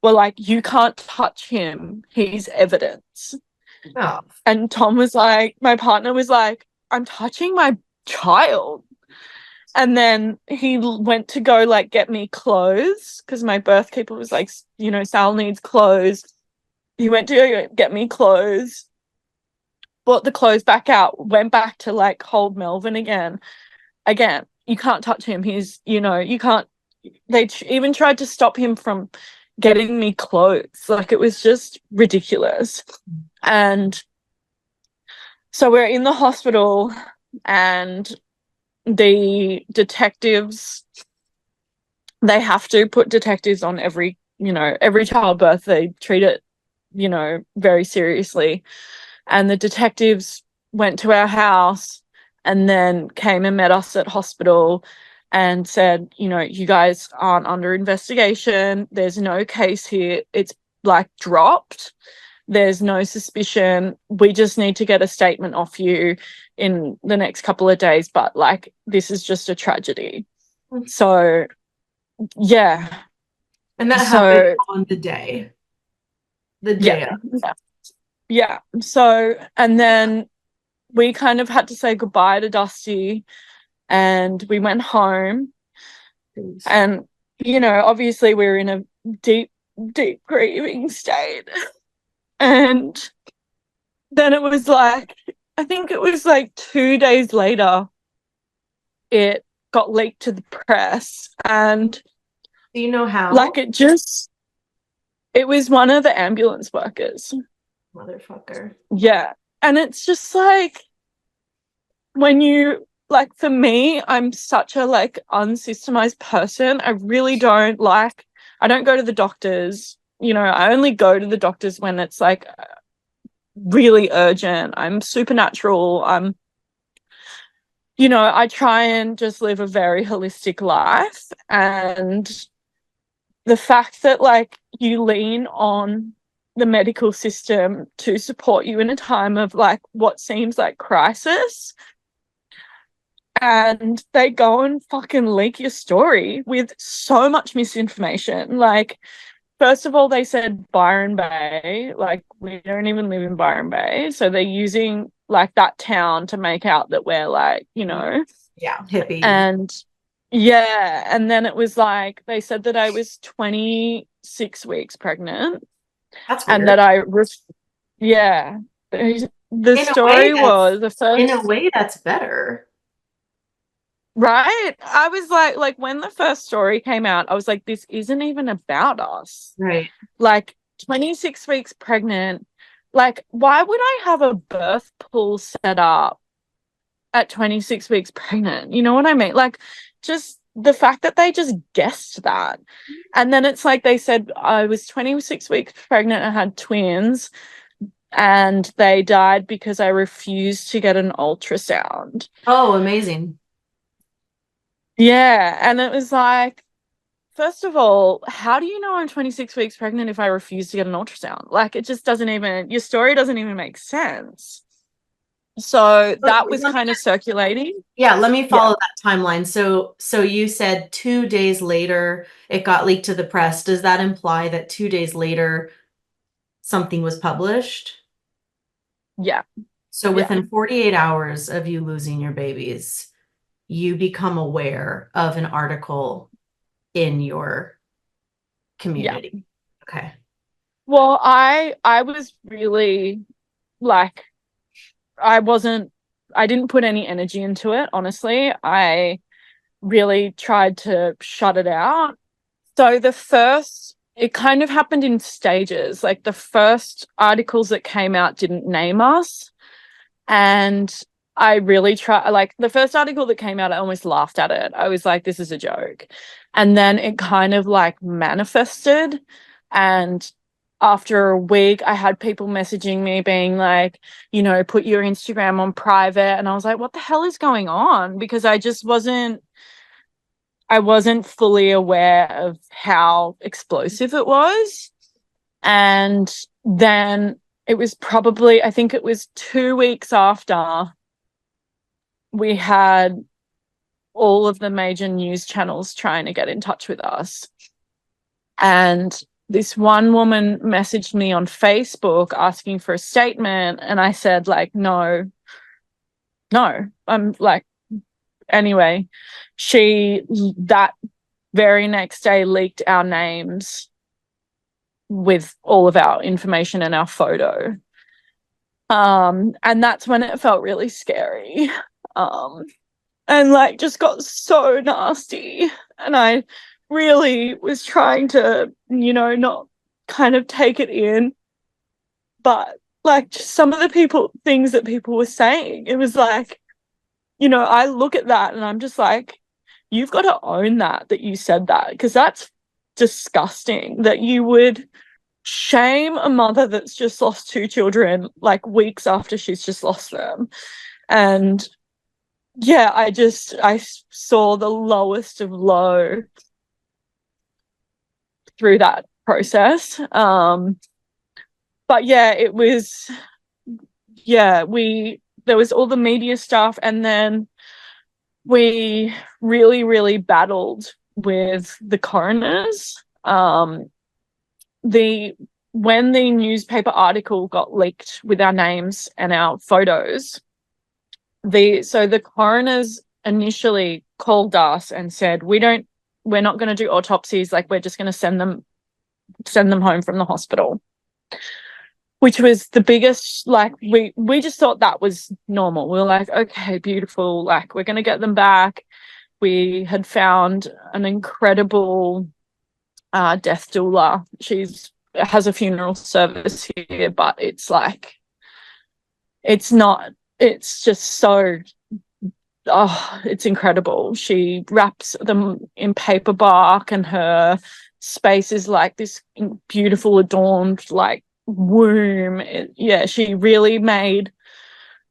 were like, you can't touch him, he's evidence. Oh. And my partner was like, I'm touching my child. And then he went to go like get me clothes, because my birth keeper was like, you know, Sal needs clothes. He went to go get me clothes, brought the clothes back out, went back to like hold Melvin again. You can't touch him. He's, you know, you can't. They even tried to stop him from getting me clothes. Like, it was just ridiculous. And so we're in the hospital, and the detectives, they have to put detectives on every childbirth. They treat it, you know, very seriously. And the detectives went to our house and then came and met us at hospital and said, you know, you guys aren't under investigation. There's no case here. It's like dropped. There's no suspicion. We just need to get a statement off you in the next couple of days. But like, this is just a tragedy. So, yeah. And that happened on the day. Yeah. So, and then we kind of had to say goodbye to Dusty, and we went home. And, you know, obviously we were in a deep, deep grieving state. And then it was like, I think it was like 2 days later, it got leaked to the press. And do you know how? Like, it was one of the ambulance workers. Motherfucker. Yeah. And it's just like, when you like, for me, I'm such a like unsystemized person. I really don't like, I don't go to the doctors, you know, I only go to the doctors when it's like really urgent. I'm supernatural. You know, I try and just live a very holistic life. And the fact that like you lean on the medical system to support you in a time of like what seems like crisis, and they go and fucking leak your story with so much misinformation. Like, first of all, they said Byron Bay. Like, we don't even live in Byron Bay. So they're using like that town to make out that we're like, you know. Yeah, hippie. And yeah. And then it was like, they said that I was 26 weeks pregnant. That's weird. And that yeah. The story was the first. In a way, that's better. Right? I was like when the first story came out, I was like, this isn't even about us. Right. Like 26 weeks pregnant. Like, why would I have a birth pool set up at 26 weeks pregnant? You know what I mean? Like, just the fact that they just guessed that. And then it's like they said I was 26 weeks pregnant and had twins, and they died because I refused to get an ultrasound. Oh, amazing. Yeah. And it was like, first of all, how do you know I'm 26 weeks pregnant if I refuse to get an ultrasound? Like, it just doesn't even, your story doesn't even make sense. So that was kind of circulating. Yeah, let me follow that timeline. So you said 2 days later it got leaked to the press. Does that imply that 2 days later something was published? Yeah. So within 48 hours of you losing your babies, you become aware of an article in your community. Yeah. Okay. Well, I was really like, I didn't put any energy into it, honestly. I really tried to shut it out. So it kind of happened in stages. Like, the first articles that came out didn't name us. And I really tried, like, the first article that came out, I almost laughed at it. I was like, this is a joke. And then it kind of like manifested. And after a week, I had people messaging me being like, you know, put your Instagram on private. And I was like, what the hell is going on? Because I wasn't fully aware of how explosive it was. And then it was probably, I think it was 2 weeks after, we had all of the major news channels trying to get in touch with us. And this one woman messaged me on Facebook asking for a statement. And I said, like, no. I'm like, anyway, that very next day leaked our names with all of our information and our photo. And that's when it felt really scary. And like just got so nasty. And I really was trying to, you know, not kind of take it in. But like just some of the things that people were saying, it was like, you know, I look at that and I'm just like, you've got to own that you said that, because that's disgusting that you would shame a mother that's just lost 2 children like weeks after she's just lost them. And yeah, I saw the lowest of low through that process. But yeah, it was, there was all the media stuff, and then we really, really battled with the coroners. When the newspaper article got leaked with our names and our photos, the coroners initially called us and said, we're not going to do autopsies, like we're just going to send them home from the hospital, which was the biggest, like, we just thought that was normal. We were like, okay, beautiful, like we're going to get them back. We had found an incredible death doula. She has a funeral service here, but it's like, it's just so oh, it's incredible. She wraps them in paper bark, and her space is like this beautiful adorned like womb. She really made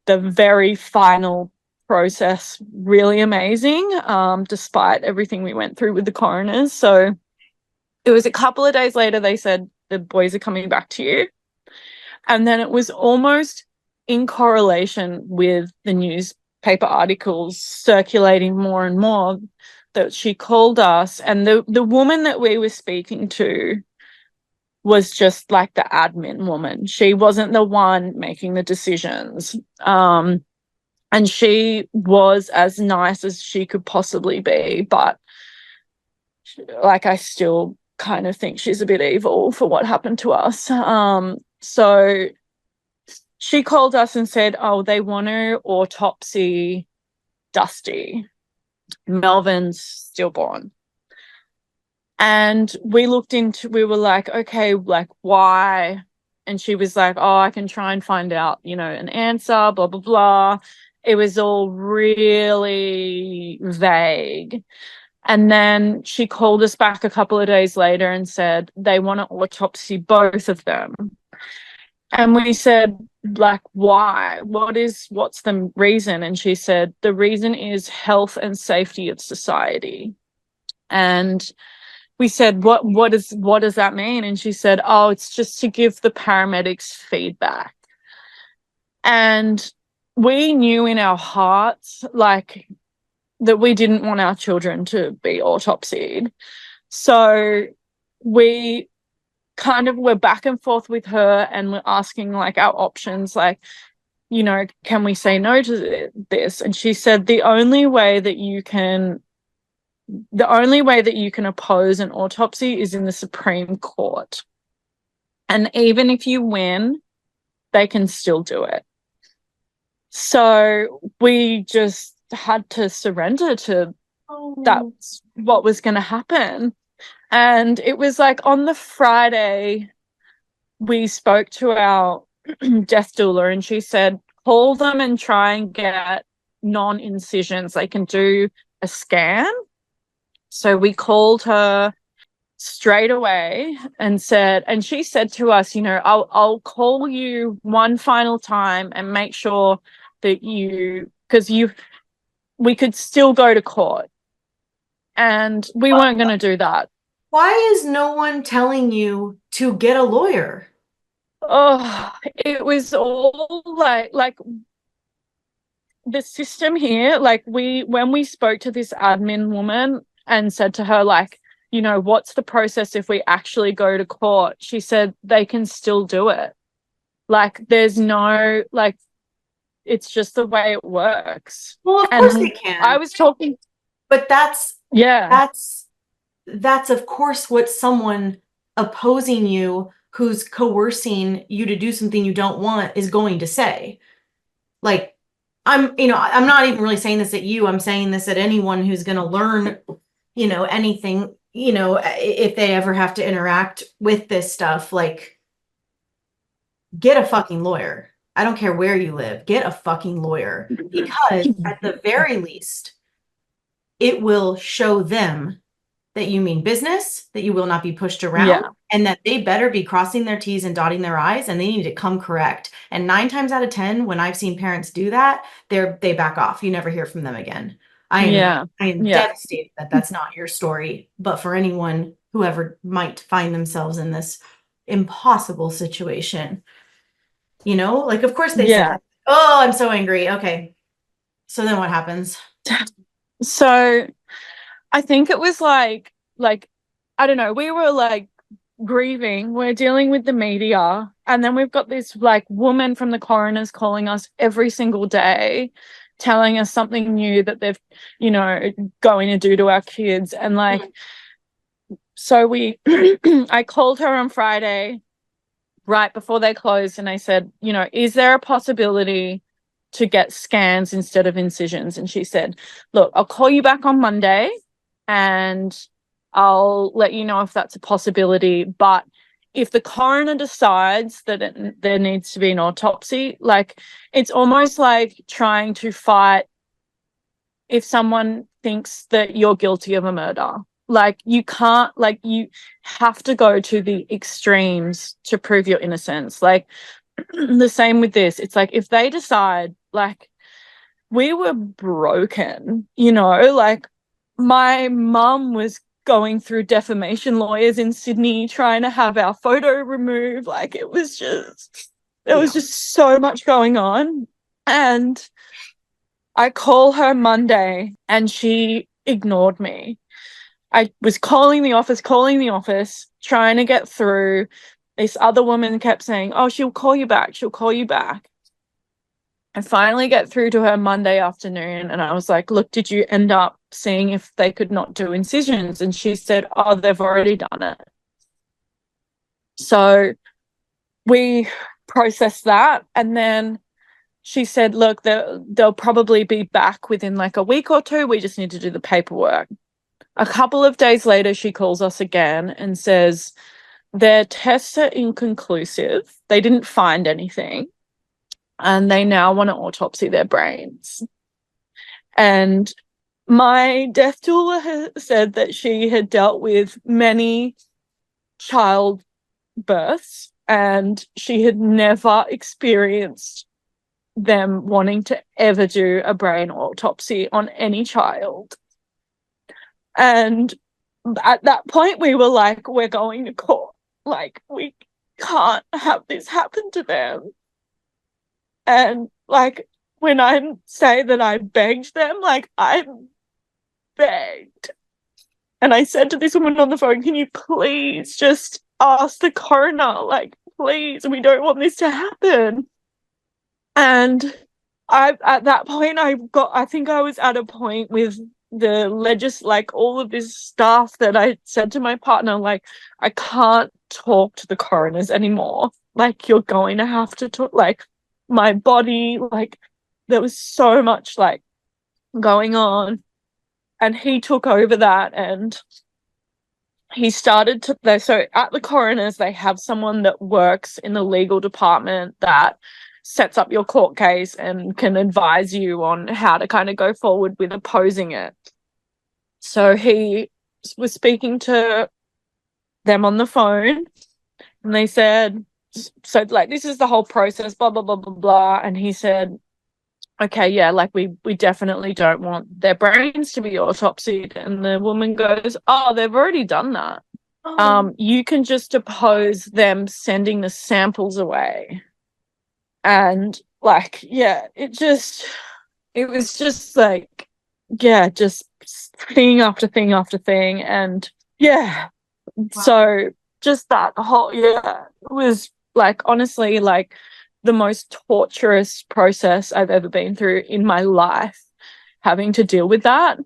the very final process really amazing, despite everything we went through with the coroners. So it was a couple of days later, they said, the boys are coming back to you. And then it was almost in correlation with the newspaper articles circulating more and more that she called us. And the woman that we were speaking to was just like the admin woman. She wasn't the one making the decisions. And she was as nice as she could possibly be. But like, I still kind of think she's a bit evil for what happened to us. So she called us and said, oh, they want to autopsy Dusty, Melvin's stillborn. And we were like, okay, like, why? And she was like, oh, I can try and find out, an answer, blah, blah, blah. It was all really vague. And then she called us back a couple of days later and said they want to autopsy both of them. And we said, like, why? What's the reason? And she said, the reason is health and safety of society. And we said, what does that mean? And she said, oh, it's just to give the paramedics feedback. And we knew in our hearts, like, that we didn't want our children to be autopsied. So we kind of were back and forth with her, and we're asking like our options, like, can we say no to this? And she said the only way that you can oppose an autopsy is in the Supreme Court. And even if you win, they can still do it. So we just had to surrender to that's what was going to happen. And it was like on the Friday, we spoke to our death doula, and she said, call them and try and get non-incisions. They can do a scan. So we called her straight away and she said to us, I'll call you one final time and make sure that because we could still go to court. And we weren't going to do that. Why is no one telling you to get a lawyer? Oh, it was all like the system here. Like when we spoke to this admin woman and said to her, like, what's the process if we actually go to court? She said they can still do it. Like, there's no, like, it's just the way it works. Well, of course they can. I was talking, but that's of course what someone opposing you who's coercing you to do something you don't want is going to say. Like, I'm not even really saying this at you. I'm saying this at anyone who's going to learn, anything, if they ever have to interact with this stuff, like, get a fucking lawyer. I don't care where you live. Get a fucking lawyer, because at the very least, it will show them that you mean business, that you will not be pushed around, and that they better be crossing their T's and dotting their I's, and they need to come correct. And 9 times out of 10, when I've seen parents do that, they back off. You never hear from them again. I am devastated that that's not your story. But for anyone who ever might find themselves in this impossible situation, like, of course they said, oh, I'm so angry. Okay. So then what happens? So I think it was like, I don't know, we were like grieving, we're dealing with the media, and then we've got this like woman from the coroners calling us every single day, telling us something new that they've, going to do to our kids. And like, so I called her on Friday right before they closed, and I said, is there a possibility to get scans instead of incisions? And she said, look, I'll call you back on Monday and I'll let you know if that's a possibility. But if the coroner decides that there needs to be an autopsy, like, it's almost like trying to fight if someone thinks that you're guilty of a murder. Like, you can't, like, you have to go to the extremes to prove your innocence. Like, the same with this. It's like, if they decide, like, we were broken, you know, like, my mum was going through defamation lawyers in Sydney trying to have our photo removed. Like, it was just, there was just so much going on. And I call her Monday and she ignored me. I was calling the office, trying to get through. This other woman kept saying, oh, she'll call you back. She'll call you back. I finally get through to her Monday afternoon and I was like, look, did you end up seeing if they could not do incisions? And she said, oh, they've already done it. So we processed that, and then she said, look, they'll probably be back within like a week or two. We just need to do the paperwork. A couple of days later, she calls us again and says their tests are inconclusive. They didn't find anything, and they now want to autopsy their brains. And my death doula said that she had dealt with many childbirths and she had never experienced them wanting to ever do a brain autopsy on any child. And at that point, we were like, we're going to court. Like, we can't have this happen to them. And, like, when I say that I begged them, like, I begged. And I said to this woman on the phone, can you please just ask the coroner? Like, please, we don't want this to happen. And at that point, I think I was at a point with like all of this stuff that I said to my partner, like, I can't talk to the coroners anymore. Like, you're going to have to talk, like, my body, like, there was so much like going on. And he took over that, and he started to, so at the coroners, they have someone that works in the legal department that sets up your court case and can advise you on how to kind of go forward with opposing it. So he was speaking to them on the phone, and they said, so like, this is the whole process, blah, blah, blah, blah, blah. And he said, okay, yeah, like, we definitely don't want their brains to be autopsied. And the woman goes, oh, they've already done that. You can just oppose them sending the samples away. And, like, yeah, it was just like, yeah, just thing after thing after thing. And yeah, wow. So just that whole, yeah, it was like, honestly, like, the most torturous process I've ever been through in my life, having to deal with that.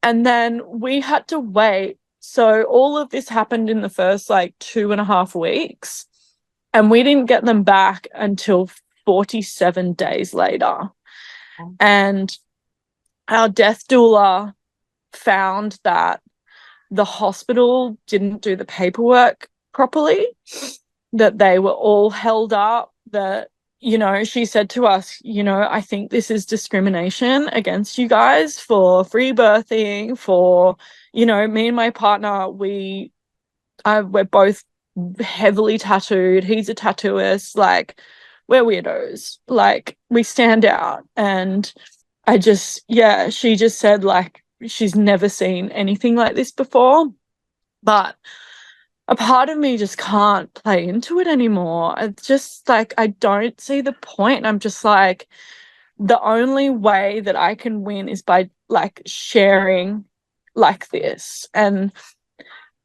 And then we had to wait. So all of this happened in the first like 2.5 weeks, and we didn't get them back until 47 days later. And our death doula found that the hospital didn't do the paperwork properly, that they were all held up, that, you know, she said to us, you know, I think this is discrimination against you guys for free birthing, for, you know, me and my partner, we're both heavily tattooed. He's a tattooist. Like, we're weirdos. Like, we stand out. And I just, yeah, she just said, like, she's never seen anything like this before. But a part of me just can't play into it anymore. It's just like, I don't see the point. I'm just like, the only way that I can win is by like sharing like this. And,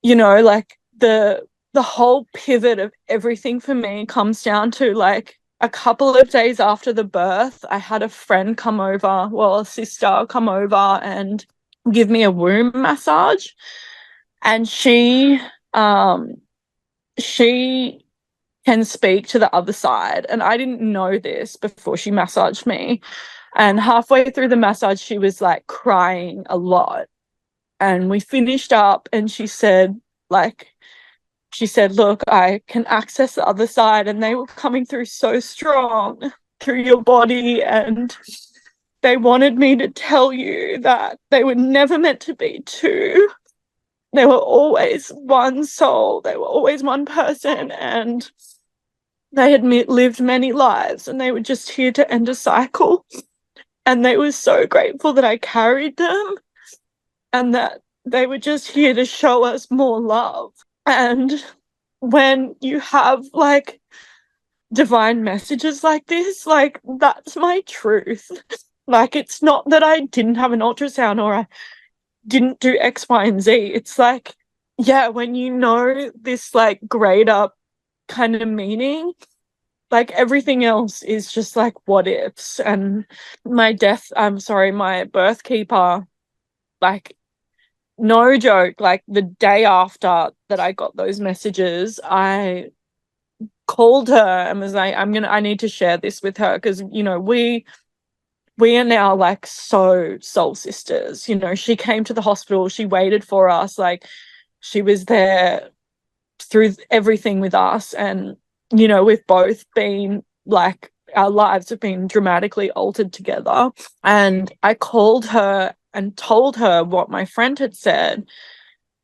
you know, like the whole pivot of everything for me comes down to like a couple of days after the birth, I had a friend come over, well, a sister come over and give me a womb massage. And she can speak to the other side. And I didn't know this before she massaged me. And halfway through the massage, she was like crying a lot. And we finished up and she said, look, I can access the other side, and they were coming through so strong through your body. And they wanted me to tell you that they were never meant to be two. They were always one soul. They were always one person, and they had lived many lives, and they were just here to end a cycle. And they were so grateful that I carried them, and that they were just here to show us more love. And when you have like divine messages like this, like, that's my truth. Like, it's not that I didn't have an ultrasound or I didn't do X, Y, and Z. It's like, yeah, when you know this like greater kind of meaning, like everything else is just like what ifs. And my birth keeper, like, no joke, like the day after that I got those messages, I called her and was like, I need to share this with her, because, you know, we are now like so soul sisters. You know, she came to the hospital, she waited for us, like she was there through everything with us. And, you know, we've both been like, our lives have been dramatically altered together. And I called her and told her what my friend had said.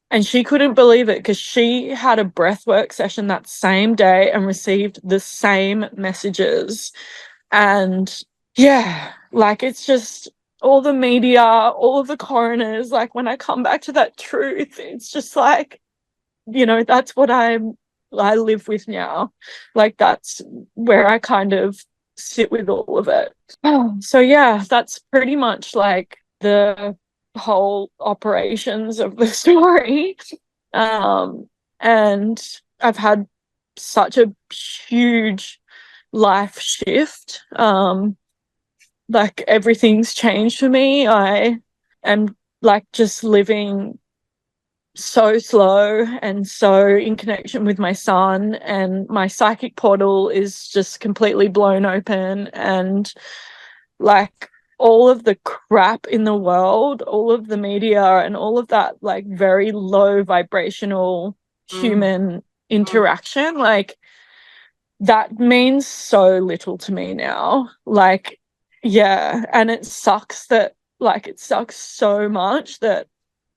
And she couldn't believe it, because she had a breathwork session that same day and received the same messages. And yeah, like, it's just all the media, all of the coroners, like, when I come back to that truth, it's just like, you know, that's what I live with now. Like, that's where I kind of sit with all of it. So yeah, that's pretty much like the whole operations of the story. And I've had such a huge life shift. Like, everything's changed for me. I am like just living so slow and so in connection with my son, and my psychic portal is just completely blown open. And like, all of the crap in the world, all of the media and all of that like very low vibrational human interaction, like, that means so little to me now. Like, yeah, and it sucks so much that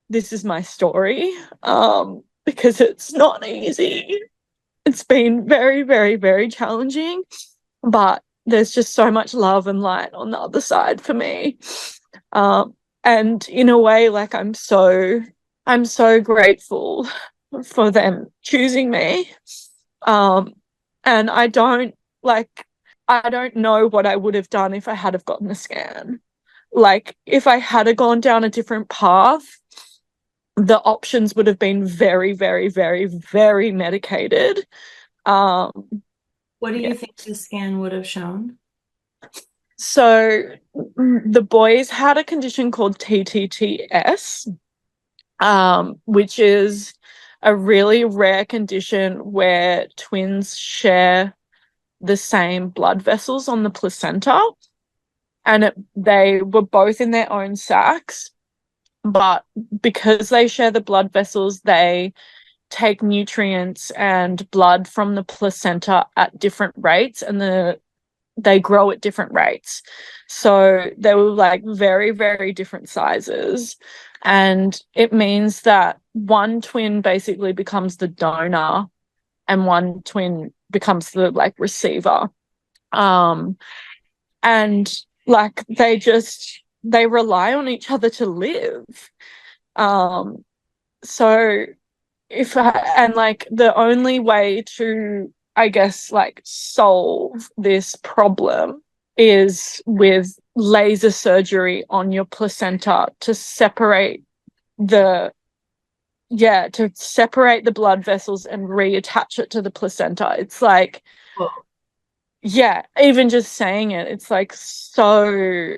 this is my story, because it's not easy. It's been very, very, very challenging, but there's just so much love and light on the other side for me. And in a way, like, I'm so grateful for them choosing me. And I don't know what I would have done if I had have gotten a scan. Like, if I had gone down a different path, the options would have been very, very, very, very medicated. What do you think the scan would have shown? So the boys had a condition called TTTS, which is a really rare condition where twins share the same blood vessels on the placenta, and they were both in their own sacs, but because they share the blood vessels, they take nutrients and blood from the placenta at different rates, and they grow at different rates. So they were like very, very different sizes. And it means that one twin basically becomes the donor and one twin becomes the like receiver. And like, they rely on each other to live. So the only way to, I guess, like, solve this problem is with laser surgery on your placenta to separate the blood vessels and reattach it to the placenta. It's like, Whoa. Yeah, even just saying it, it's like so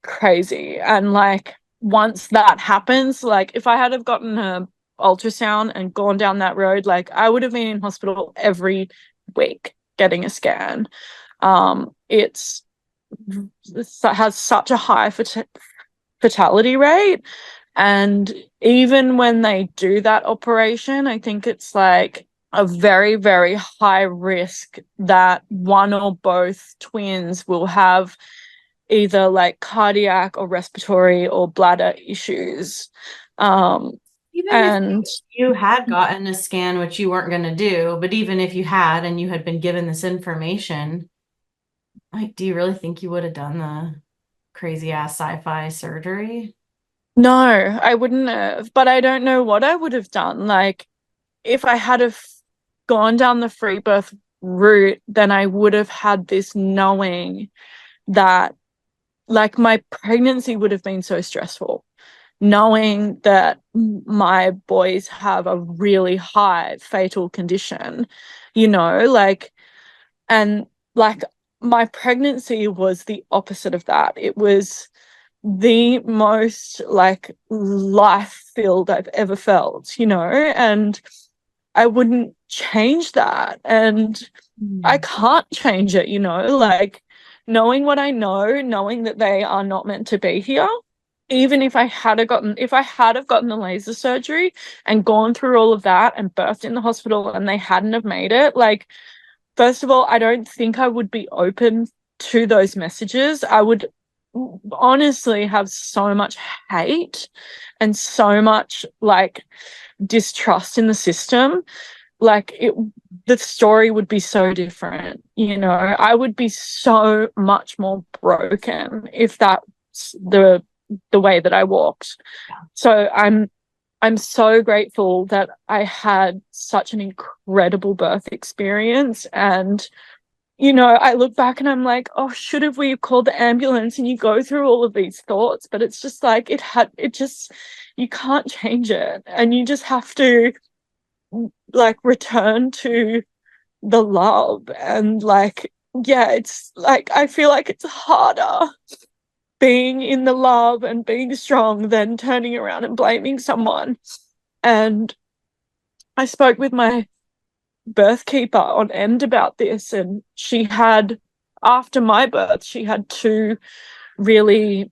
crazy. And like, once that happens, like, if I had have gotten a ultrasound and gone down that road, like, I would have been in hospital every week getting a scan. It has such a high fatality rate, and even when they do that operation, I think it's like a very, very high risk that one or both twins will have either like cardiac or respiratory or bladder issues. Even And if you had gotten a scan, which you weren't going to do, but even if you had and you had been given this information, like, do you really think you would have done the crazy ass sci-fi surgery? no, I wouldn't have, but I don't know what I would have done. Like, if I had have gone down the free birth route, then I would have had this knowing that, like, my pregnancy would have been so stressful, knowing that my boys have a really high fatal condition, like, and like my pregnancy was the opposite of that. It was the most like life filled I've ever felt, and I wouldn't change that. And I can't change it, like knowing what I know, knowing that they are not meant to be here. Even if I had gotten the laser surgery and gone through all of that and birthed in the hospital and they hadn't have made it, like, first of all, I don't think I would be open to those messages. I would honestly have so much hate and so much like distrust in the system. Like, the story would be so different. I would be so much more broken if that's the way that I walked. So I'm so grateful that I had such an incredible birth experience. And I look back and I'm like, oh, should have we called the ambulance? And you go through all of these thoughts, but it's just like you can't change it. And you just have to like return to the love. And like, yeah, it's like, I feel like it's harder being in the love and being strong than turning around and blaming someone. And I spoke with my birth keeper on end about this, and after my birth, she had 2 really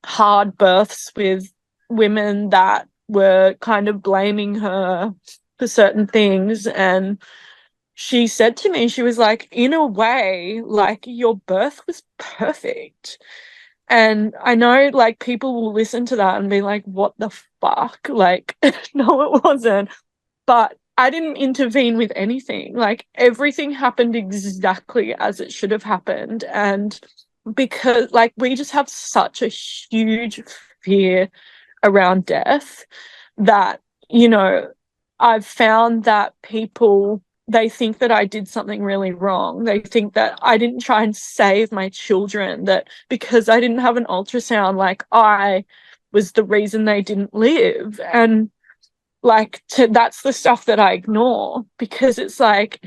hard births with women that were kind of blaming her for certain things. And she said to me, she was like, in a way, like, your birth was perfect. And I know like people will listen to that and be like, what the fuck? Like, no, it wasn't. But I didn't intervene with anything. Like, everything happened exactly as it should have happened. And because like we just have such a huge fear around death that, I've found that people, they think that I did something really wrong. They think that I didn't try and save my children, that because I didn't have an ultrasound, like, I was the reason they didn't live. And like, that's the stuff that I ignore, because it's like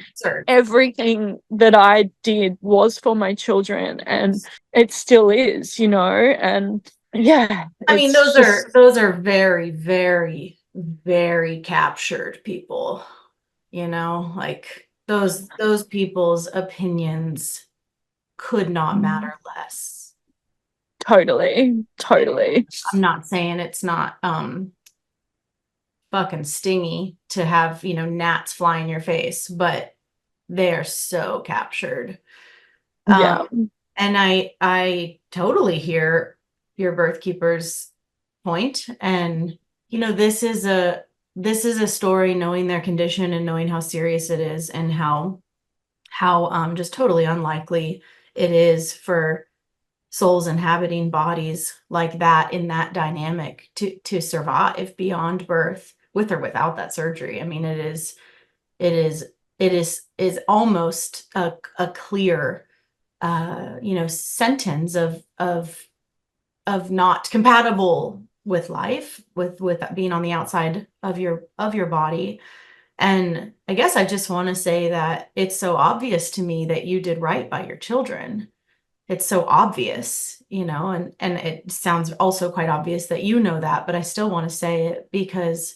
everything that I did was for my children, and it still is, and yeah. I mean, those are very, very, very captured people, like those people's opinions could not matter less. Totally. I'm not saying it's not fucking stingy to have, gnats fly in your face, but they're so captured. Yeah. And I totally hear your birth keeper's point. And, this is a story, knowing their condition and knowing how serious it is, and how just totally unlikely it is for souls inhabiting bodies like that in that dynamic to survive beyond birth, with or without that surgery. I mean, it is almost a clear sentence of not compatible with life, with being on the outside of your body. And I guess I just want to say that it's so obvious to me that you did right by your children. It's so obvious, and it sounds also quite obvious that you know that, but I still want to say it because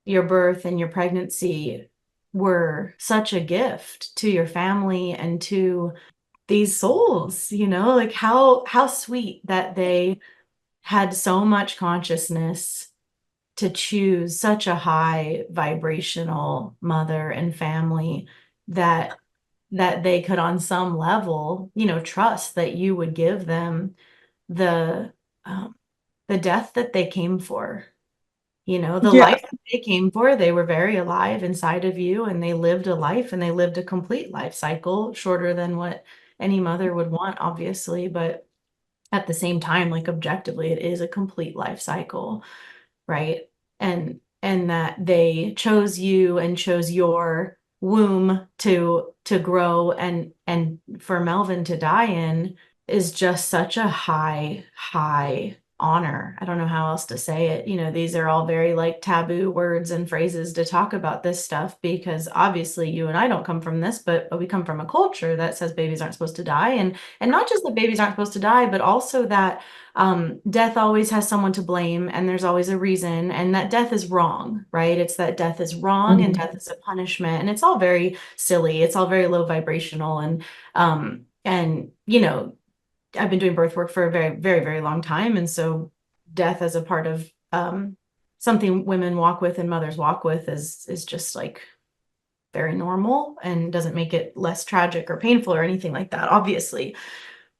your birth and your pregnancy were such a gift to your family and to these souls, like how sweet that they had so much consciousness to choose such a high vibrational mother and family that that they could on some level, trust that you would give them the death that they came for. The Yeah. life that they came for, they were very alive inside of you, and they lived a life, and they lived a complete life cycle, shorter than what any mother would want, obviously, but at the same time, like objectively, it is a complete life cycle, right? And that they chose you and chose your womb to grow, and for Melvin to die in is just such a high honor. I don't know how else to say it. These are all very like taboo words and phrases to talk about this stuff, because obviously you and I don't come from this, but we come from a culture that says babies aren't supposed to die, and not just that babies aren't supposed to die, but also that death always has someone to blame, and there's always a reason, and that death is wrong, right? It's that death is wrong, and death is a punishment, and it's all very silly. It's all very low vibrational, and I've been doing birth work for a very, very, very long time, and so death as a part of something women walk with and mothers walk with is just like very normal, and doesn't make it less tragic or painful or anything like that, obviously.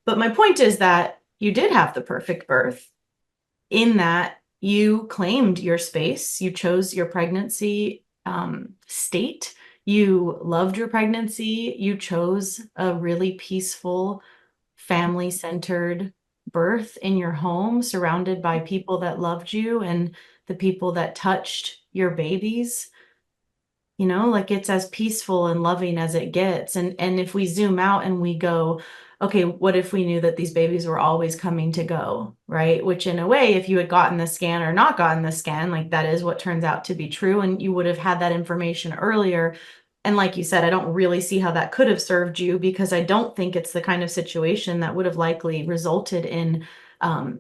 But my point is that you did have the perfect birth, in that you claimed your space, you chose your pregnancy state, you loved your pregnancy, you chose a really peaceful, family-centered birth in your home, surrounded by people that loved you and the people that touched your babies. Like it's as peaceful and loving as it gets. And if we zoom out and we go, okay, what if we knew that these babies were always coming to go, right? Which in a way, if you had gotten the scan or not gotten the scan, like that is what turns out to be true. And you would have had that information earlier. And like you said, I don't really see how that could have served you, because I don't think it's the kind of situation that would have likely resulted in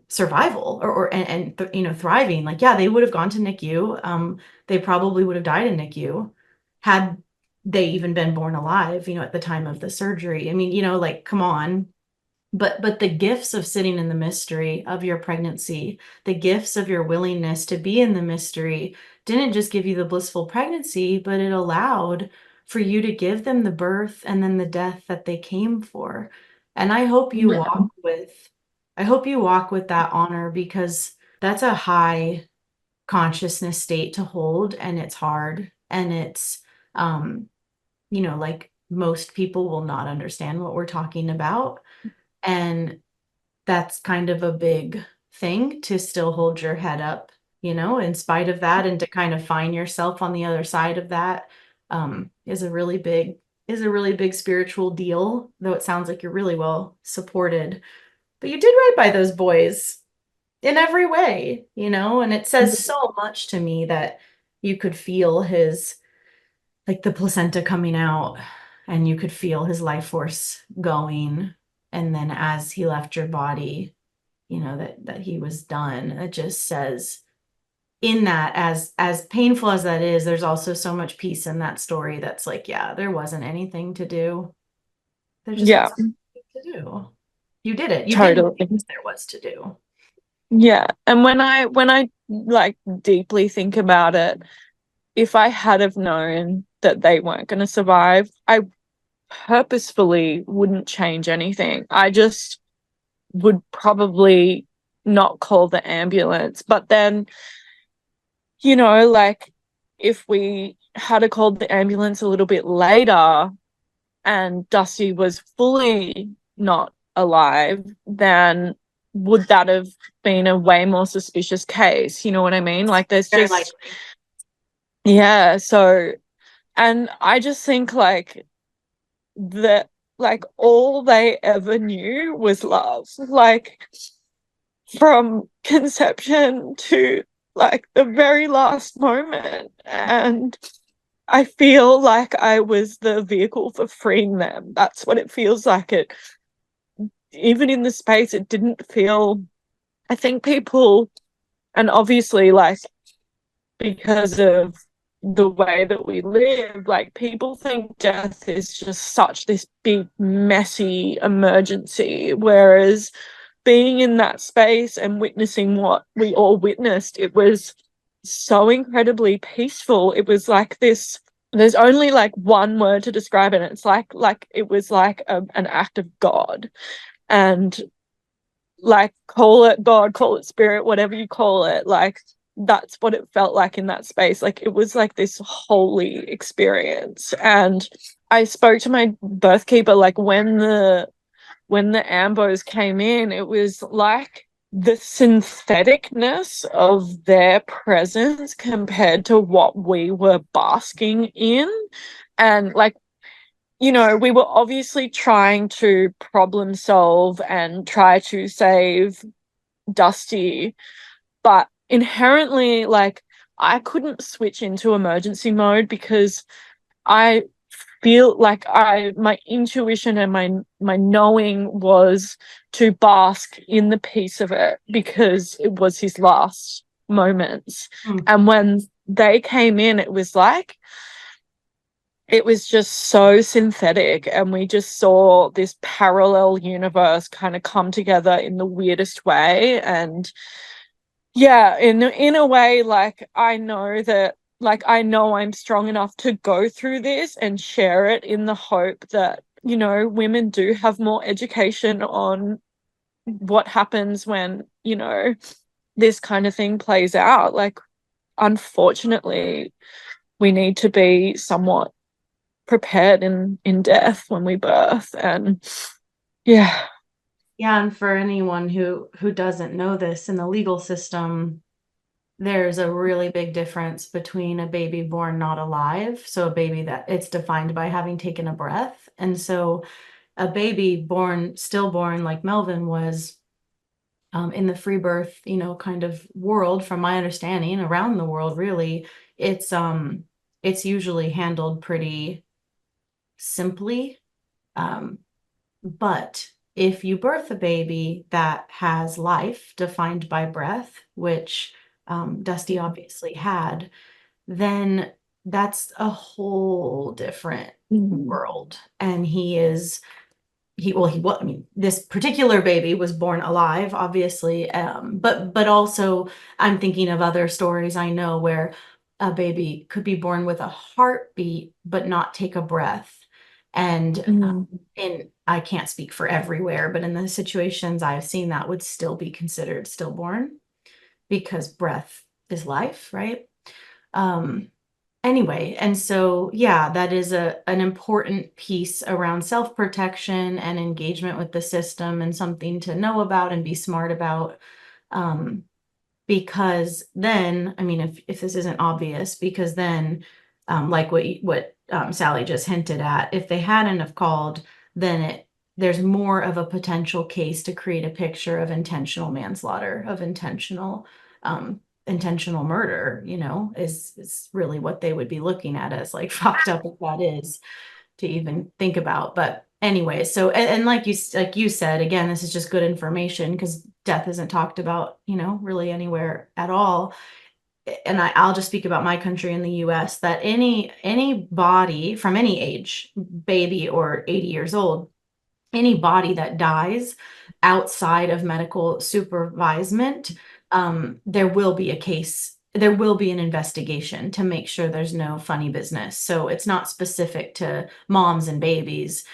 survival and thriving. Like, yeah, they would have gone to NICU. They probably would have died in NICU had they even been born alive, at the time of the surgery. I mean, like, come on. But the gifts of sitting in the mystery of your pregnancy, the gifts of your willingness to be in the mystery, didn't just give you the blissful pregnancy, but it allowed for you to give them the birth and then the death that they came for. And I hope you walk with that honor, because that's a high consciousness state to hold, and it's hard, and it's like most people will not understand what we're talking about, and that's kind of a big thing to still hold your head up, in spite of that, and to kind of find yourself on the other side of that is a really big spiritual deal, though it sounds like you're really well supported. But you did right by those boys in every way, and it says so much to me that you could feel his, like, the placenta coming out, and you could feel his life force going, and then as he left your body, that he was done. It just says, in that, as painful as that is, there's also so much peace in that story that's like, yeah, there wasn't anything to do. There just wasn't anything to do. You did it. You Totally. did what there was to do. Yeah. And when I like deeply think about it, if I had have known that they weren't going to survive, I purposefully wouldn't change anything. I just would probably not call the ambulance. But then, like, if we had called the ambulance a little bit later and Dusty was fully not alive, then would that have been a way more suspicious case? You know what I mean? Like, there's Very just likely. Yeah, so, and I just think like that, like, all they ever knew was love, like from conception to like the very last moment. And I feel like I was the vehicle for freeing them. That's what it feels like. It, even in the space, it didn't feel, I think people, and obviously like because of the way that we live, like, people think death is just such this big messy emergency, whereas being in that space and witnessing what we all witnessed, it was so incredibly peaceful. It was like this there's only like one word to describe it. And it's like it was like an act of God. And like, call it God, call it spirit, whatever you call it, like that's what it felt like in that space. Like it was like this holy experience. And I spoke to my birth keeper, like when the ambos came in, it was like the syntheticness of their presence compared to what we were basking in. And like, you know, we were obviously trying to problem solve and try to save Dusty, but inherently, like, I couldn't switch into emergency mode because I feel like my intuition and my knowing was to bask in the peace of it because it was his last moments. And when they came in, it was like, it was just so synthetic, and we just saw this parallel universe kind of come together in the weirdest way. And yeah, in a way, like I know that, like I know I'm strong enough to go through this and share it in the hope that, you know, women do have more education on what happens when, you know, this kind of thing plays out. Like, unfortunately, we need to be somewhat prepared in death when we birth. And yeah. And for anyone who doesn't know this, in the legal system, there's a really big difference between a baby born not alive, so a baby that it's defined by having taken a breath, and so a baby born stillborn like Melvin was, in the free birth, you know, kind of world, from my understanding, around the world really, it's usually handled pretty simply. But if you birth a baby that has life defined by breath, which Dusty obviously had, then that's a whole different world. And I mean, this particular baby was born alive, obviously, but also I'm thinking of other stories I know where a baby could be born with a heartbeat but not take a breath. And I can't speak for everywhere, but in the situations I've seen, that would still be considered stillborn because breath is life, right? Anyway, and so yeah, that is an important piece around self-protection and engagement with the system, and something to know about and be smart about. Because then, I mean, if this isn't obvious, because then, like what Sally just hinted at, if they hadn't have called, then there's more of a potential case to create a picture of intentional manslaughter, of intentional murder, you know, is really what they would be looking at as, like, fucked up as that is to even think about. But anyway, so and like you said, again, this is just good information because death isn't talked about, you know, really anywhere at all. And I'll just speak about my country in the US, that any body from any age, baby or 80 years old, any body that dies outside of medical supervisement, there will be a case, there will be an investigation to make sure there's no funny business. So it's not specific to moms and babies.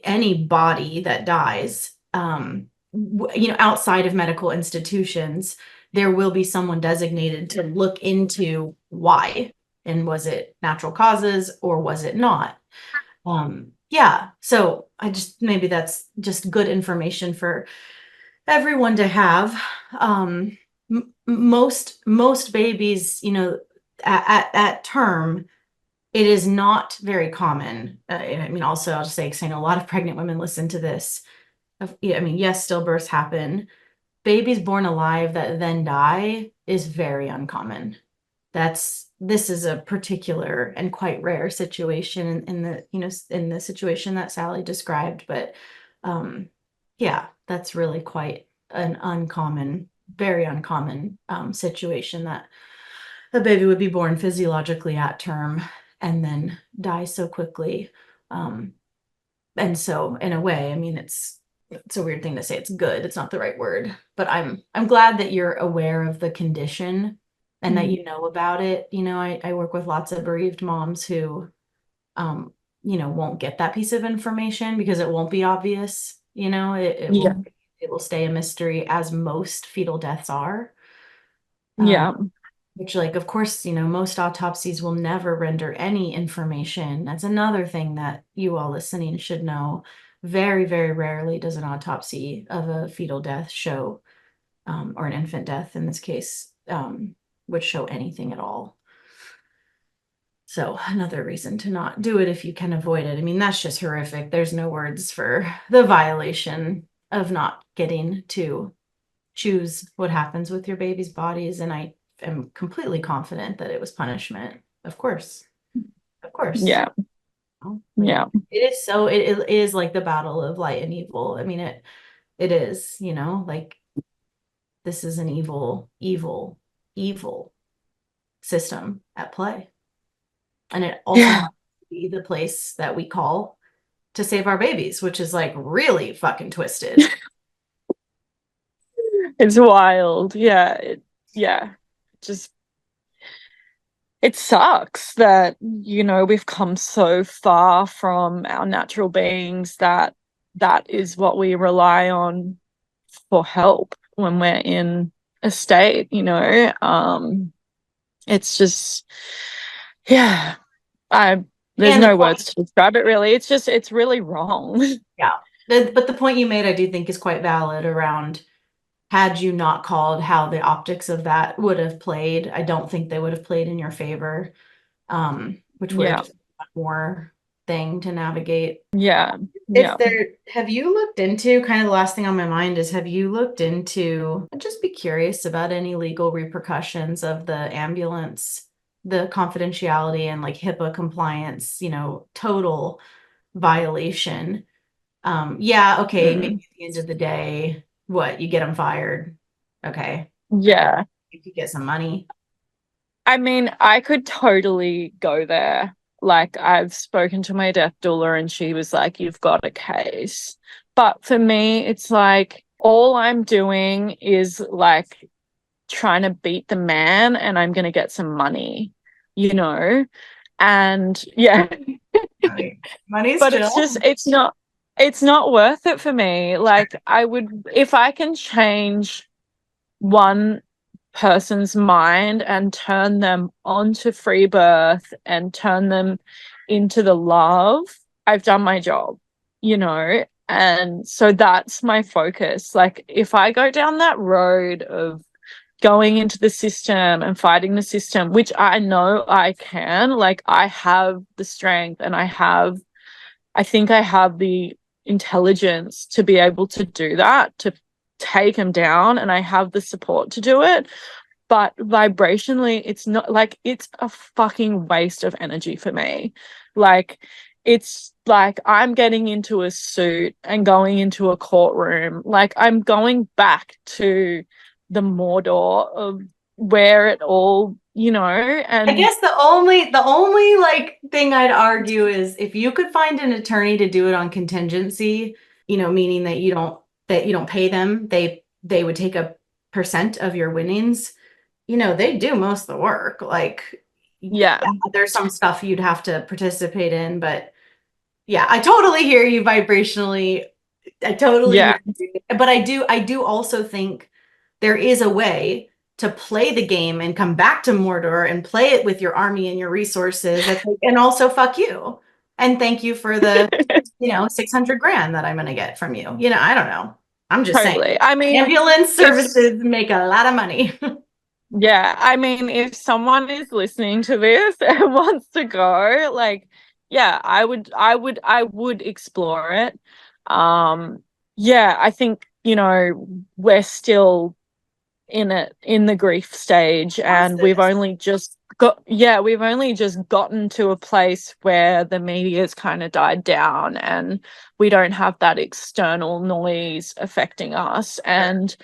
Any body that dies, you know, outside of medical institutions, there will be someone designated to look into why, and was it natural causes or was it not? Yeah, so maybe that's just good information for everyone to have. Most babies, you know, at term, it is not very common. I mean, also I'll just say, because I know a lot of pregnant women listen to this. I mean, yes, stillbirths happen. Babies born alive that then die is very uncommon. This is a particular and quite rare situation in the, you know, in the situation that Sally described. But yeah, that's really quite an uncommon, very uncommon situation, that a baby would be born physiologically at term and then die so quickly. And so in a way, I mean, it's a weird thing to say, it's good, it's not the right word, but I'm glad that you're aware of the condition and that you know about it. You know, I work with lots of bereaved moms who, you know, won't get that piece of information because it won't be obvious. You know, Yeah. it will stay a mystery, as most fetal deaths are. Yeah. Which, like, of course, you know, most autopsies will never render any information. That's another thing that you all listening should know. Very, very rarely does an autopsy of a fetal death show, or an infant death in this case, would show anything at all. So another reason to not do it if you can avoid it. I mean, that's just horrific. There's no words for the violation of not getting to choose what happens with your baby's bodies. And I am completely confident that it was punishment. Of course. Of course. Yeah. Like, Yeah. it is so, it is like the battle of light and evil. I mean, it is, you know, like, this is an evil, evil, evil system at play. And it also Yeah. happens to be the place that we call to save our babies, which is like really fucking twisted. It's wild. Yeah. Just, it sucks that, you know, we've come so far from our natural beings that is what we rely on for help when we're in a state, you know. It's just, yeah, there's And no words to describe it really. It's really wrong. yeah. But the point you made, I do think, is quite valid around, had you not called, how the optics of that would have played. I don't think they would have played in your favor, which would have Yeah. just been one more thing to navigate. Yeah. If there, have you looked into, kind of the last thing on my mind is, have you looked into, I'd just be curious about any legal repercussions of the ambulance, the confidentiality and like HIPAA compliance, you know, total violation. Yeah, okay, maybe at the end of the day, what, you get them fired. Okay. Yeah. You could get some money. I mean, I could totally go there. Like, I've spoken to my death doula and she was like, you've got a case. But for me, it's like, all I'm doing is like trying to beat the man and I'm going to get some money, you know? And yeah. Money's But chill. it's not worth it for me. Like, I would, if I can change one person's mind and turn them onto free birth and turn them into the love, I've done my job, you know? And so that's my focus. Like, if I go down that road of going into the system and fighting the system, which I know I can, like, I have the strength and I think I have the intelligence to be able to do that, to take them down, and I have the support to do it. But vibrationally, it's not, like, it's a fucking waste of energy for me. Like, it's like I'm getting into a suit and going into a courtroom. Like, I'm going back to the Mordor of where it all, you know. And I guess the only like thing I'd argue is, if you could find an attorney to do it on contingency, you know, meaning that you don't pay them, they would take a percent of your winnings. You know, they do most of the work. Like, yeah, there's some stuff you'd have to participate in, but yeah, I totally hear you vibrationally. I totally yeah, hear you. But I do also think there is a way to play the game and come back to Mordor and play it with your army and your resources, and also fuck you. And thank you for the, you know, 600 grand that I'm going to get from you. You know, I don't know. I'm just totally. saying. I mean, Ambulance services make a lot of money. yeah, I mean, if someone is listening to this and wants to go, like, yeah, I would explore it. Yeah, I think, you know, we're still in the grief stage, and we've only just gotten to a place where the media's kind of died down and we don't have that external noise affecting us and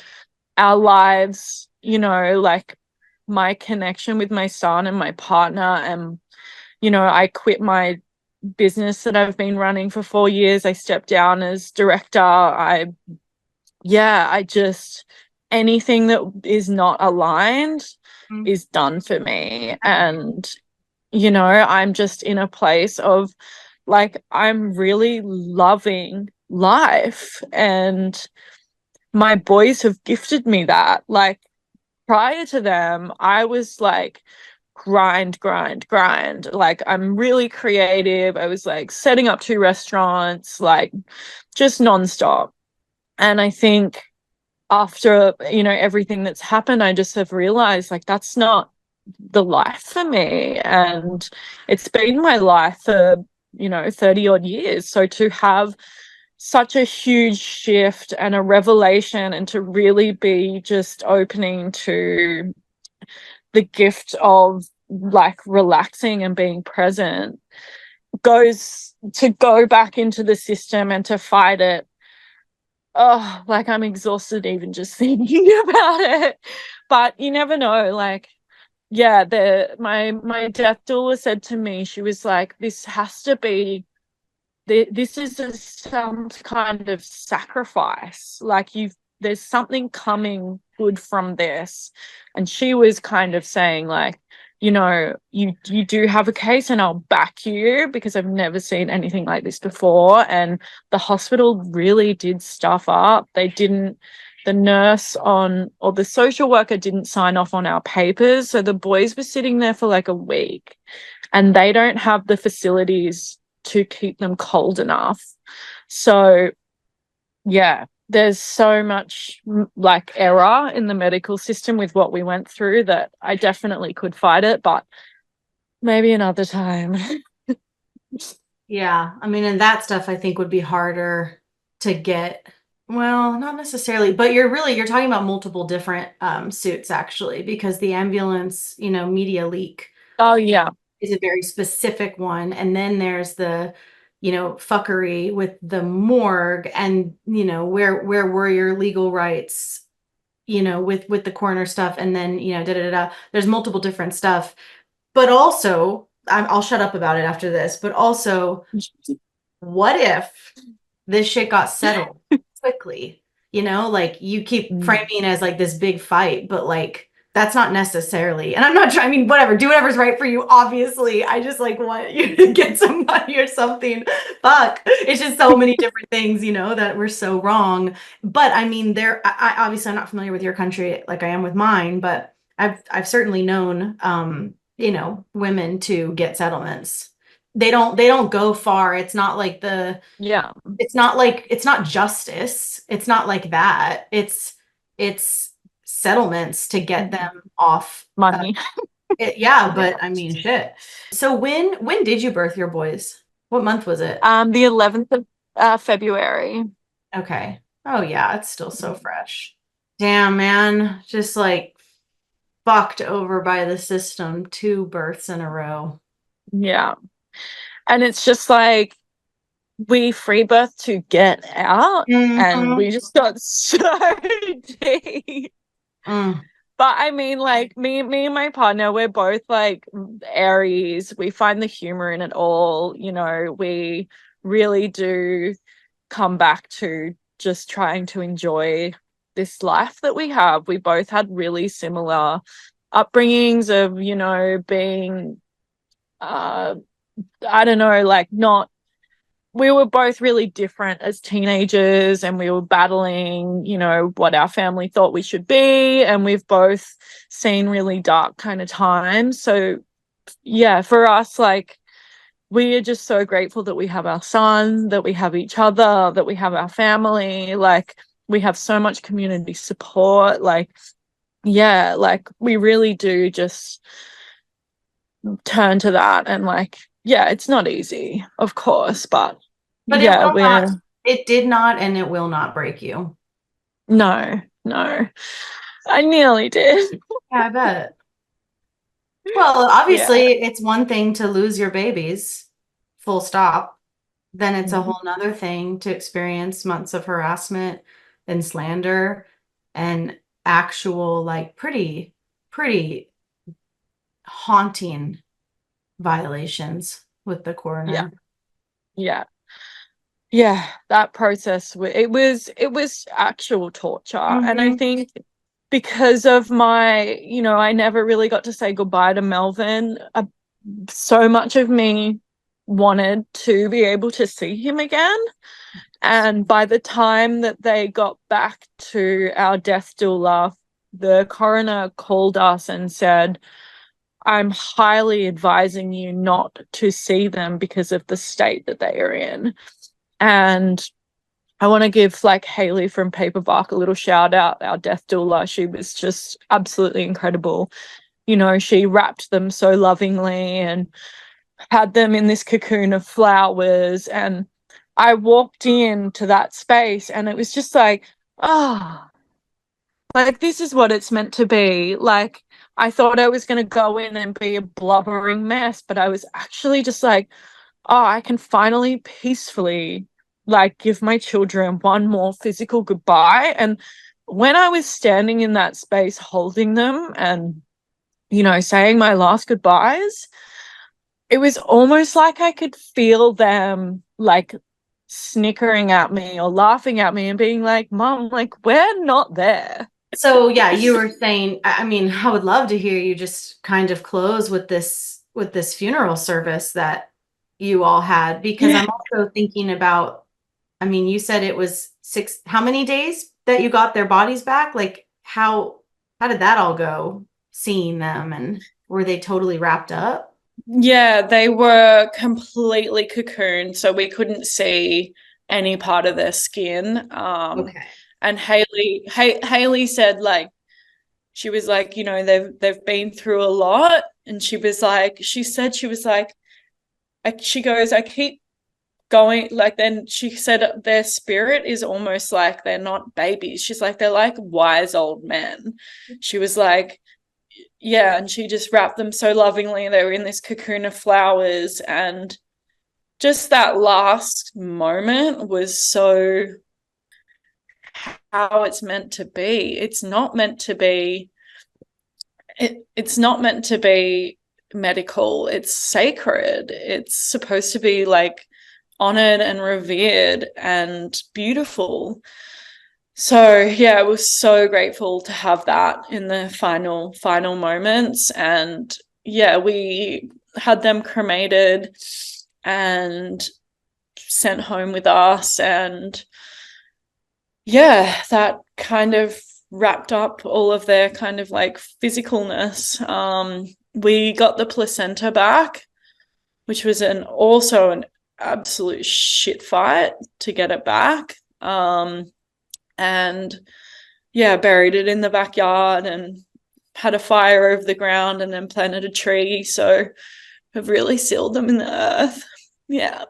our lives, you know, like my connection with my son and my partner. And, you know, I quit my business that I've been running for 4 years. I stepped down as director. I just, anything that is not aligned is done for me. And, you know, I'm just in a place of like, I'm really loving life, and my boys have gifted me that. Like, prior to them, I was like, grind. Like, I'm really creative. I was like setting up 2 restaurants, like just nonstop. And I think after, you know, everything that's happened, I just have realized like that's not the life for me. And it's been my life for, you know, 30 odd years. So to have such a huge shift and a revelation, and to really be just opening to the gift of like relaxing and being present, goes to go back into the system and to fight it. Oh, like I'm exhausted even just thinking about it. But you never know. Like, yeah, my death doula said to me, she was like, this has to be, this is some kind of sacrifice. Like, there's something coming good from this. And she was kind of saying like, you know, you do have a case, and I'll back you, because I've never seen anything like this before. And the hospital really did stuff up. The nurse or the social worker didn't sign off on our papers. So the boys were sitting there for like a week, and they don't have the facilities to keep them cold enough. So yeah, there's so much like error in the medical system with what we went through, that I definitely could fight it, but maybe another time. Yeah, I mean, and that stuff I think would be harder to get. Well, not necessarily, but you're talking about multiple different suits actually, because the ambulance, you know, media leak Oh yeah. is a very specific one, and then there's the, you know, fuckery with the morgue, and you know, where were your legal rights, you know, with the coroner stuff, and then, you know, there's multiple different stuff. But also, I'll shut up about it after this, but also, what if this shit got settled quickly? You know, like, you keep framing it as like this big fight, but like, that's not necessarily, and I'm not trying, I mean, whatever, do whatever's right for you, obviously. I just like want you to get some money or something. Fuck. It's just so many different things, you know, that were so wrong. But I mean, I obviously, I'm not familiar with your country like I am with mine, but I've certainly known, you know, women to get settlements. They don't go far. It's not like Yeah. it's not justice. It's not like that. It's settlements to get them off Money. yeah, but I mean, shit. So when did you birth your boys? What month was it? The 11th of February. Okay. Oh yeah, it's still so fresh. Damn, man. Just like fucked over by the system, 2 births in a row. Yeah. And it's just like, we free birth to get out, and we just got so deep. But I mean, like, me and my partner, we're both like Aries. We find the humor in it all. You know, we really do come back to just trying to enjoy this life that we have. We both had really similar upbringings of, you know, being, I don't know, like, not, we were both really different as teenagers, and we were battling, you know, what our family thought we should be. And we've both seen really dark kind of times. So yeah, for us, like, we are just so grateful that we have our son, that we have each other, that we have our family. Like, we have so much community support. Like, yeah, like, we really do just turn to that. And like, yeah, it's not easy, of course, but yeah, it did not, and it will not break you. No, I nearly did. Yeah, I bet. Well, obviously, it's one thing to lose your babies, full stop. Then it's a whole nother thing to experience months of harassment and slander and actual, like, pretty haunting violations with the coroner. Yeah, that process, it was actual torture. And I think because of my, I never really got to say goodbye to Melvin. So much of me wanted to be able to see him again. And by the time that they got back to our death doula, the coroner called us and said, I'm highly advising you not to see them because of the state that they are in. And I want to give Haley from Paperbark a little shout out, our death doula. She was just absolutely incredible. She wrapped them so lovingly and had them in this cocoon of flowers. And I walked into that space and it was just this is what it's meant to be. I thought I was going to go in and be a blubbering mess, but I was actually just I can finally peacefully give my children one more physical goodbye. And when I was standing in that space holding them and, saying my last goodbyes, it was almost like I could feel them snickering at me or laughing at me and being like, Mom, we're not there. So yeah, you were saying, I mean, I would love to hear you just kind of close with this funeral service that you all had, because I'm also thinking about, I mean, you said it was how many days that you got their bodies back? How did that all go, seeing them, and were they totally wrapped up? Yeah, they were completely cocooned, so we couldn't see any part of their skin. Okay. And Haley said, she was they've been through a lot, and she goes, I keep going, then she said their spirit is almost like they're not babies. She's they're like wise old men. She was yeah, and she just wrapped them so lovingly. They were in this cocoon of flowers, and just that last moment was so how it's meant to be. It's not meant to be medical. It's sacred. It's supposed to be honored and revered and beautiful. So yeah, I was so grateful to have that in the final moments. And yeah, we had them cremated and sent home with us. And yeah, that kind of wrapped up all of their kind of physicalness. We got the placenta back, which was also an absolute shit fight to get it back. And yeah, buried it in the backyard and had a fire over the ground and then planted a tree. So I've really sealed them in the earth. Yeah.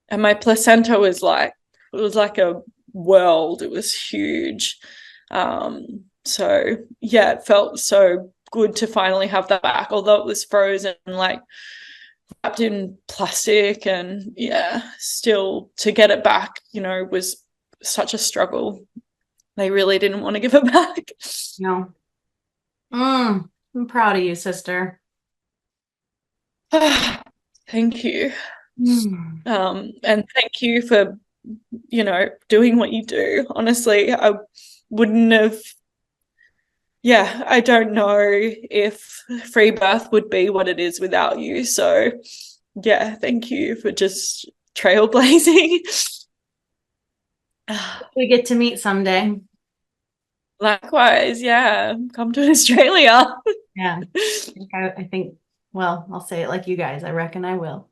And my placenta was it was like a world. It was huge. So yeah, it felt so good to finally have that back, although it was frozen, wrapped in plastic, and yeah, still to get it back, was such a struggle. They really didn't want to give it back. No. I'm proud of you, sister. Thank you. And thank you for, doing what you do. Honestly, I wouldn't have, I don't know if freebirth would be what it is without you. So yeah, thank you for just trailblazing. We get to meet someday. Likewise, yeah. Come to Australia. Yeah. I think, well, I'll say it like you guys. I reckon I will.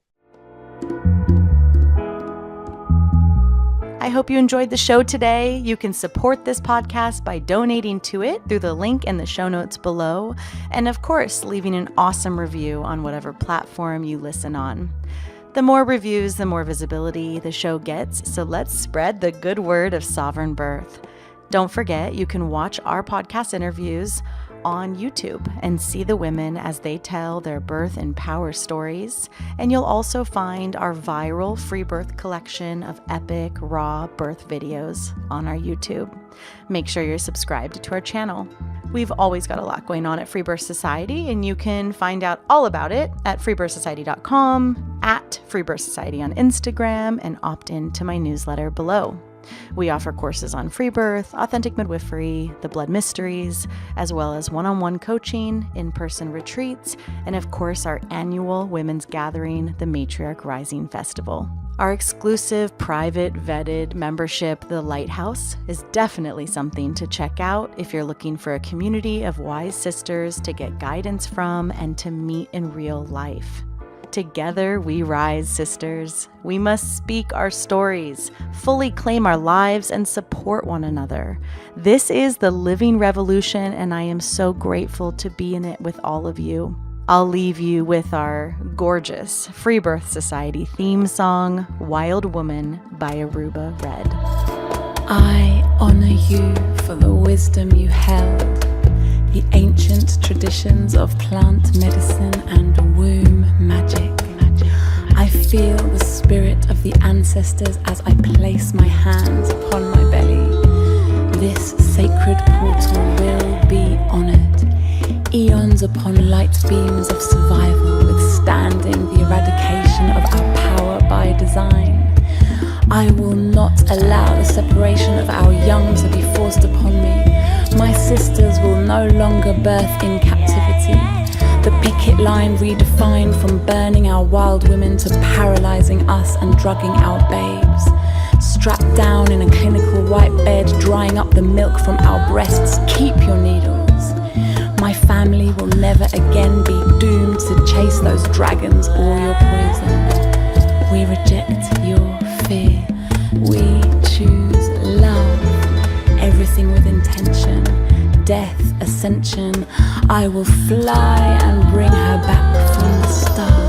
I hope you enjoyed the show today. You can support this podcast by donating to it through the link in the show notes below. And of course, leaving an awesome review on whatever platform you listen on. The more reviews, the more visibility the show gets, so let's spread the good word of sovereign birth. Don't forget, you can watch our podcast interviews on YouTube and see the women as they tell their birth and power stories. And you'll also find our viral free birth collection of epic, raw birth videos on our YouTube. Make sure you're subscribed to our channel. We've always got a lot going on at Free Birth Society, and you can find out all about it at freebirthsociety.com, at Free Birth Society on Instagram, and opt in to my newsletter below. We offer courses on free birth, authentic midwifery, the blood mysteries, as well as one-on-one coaching, in-person retreats, and of course our annual women's gathering, the Matriarch Rising Festival. Our exclusive, private, vetted membership, The Lighthouse, is definitely something to check out if you're looking for a community of wise sisters to get guidance from and to meet in real life. Together we rise, sisters. We must speak our stories, fully claim our lives, and support one another. This is the living revolution, and I am so grateful to be in it with all of you. I'll leave you with our gorgeous Free Birth Society theme song, Wild Woman by Aruba Red. I honor you for the wisdom you held, the ancient traditions of plant medicine and womb magic. I feel the spirit of the ancestors as I place my hands upon my belly. This sacred portal will be honored. Eons upon light beams of survival, withstanding the eradication of our power by design. I will not allow the separation of our young to be forced upon me. My sisters will no longer birth in captivity. The picket line redefined from burning our wild women to paralyzing us and drugging our babes. Strapped down in a clinical white bed, drying up the milk from our breasts. Keep your needles. My family will never again be doomed to chase those dragons or your poison. We reject your fear. We choose love. Everything with intention. Death, ascension. I will fly and bring her back from the stars.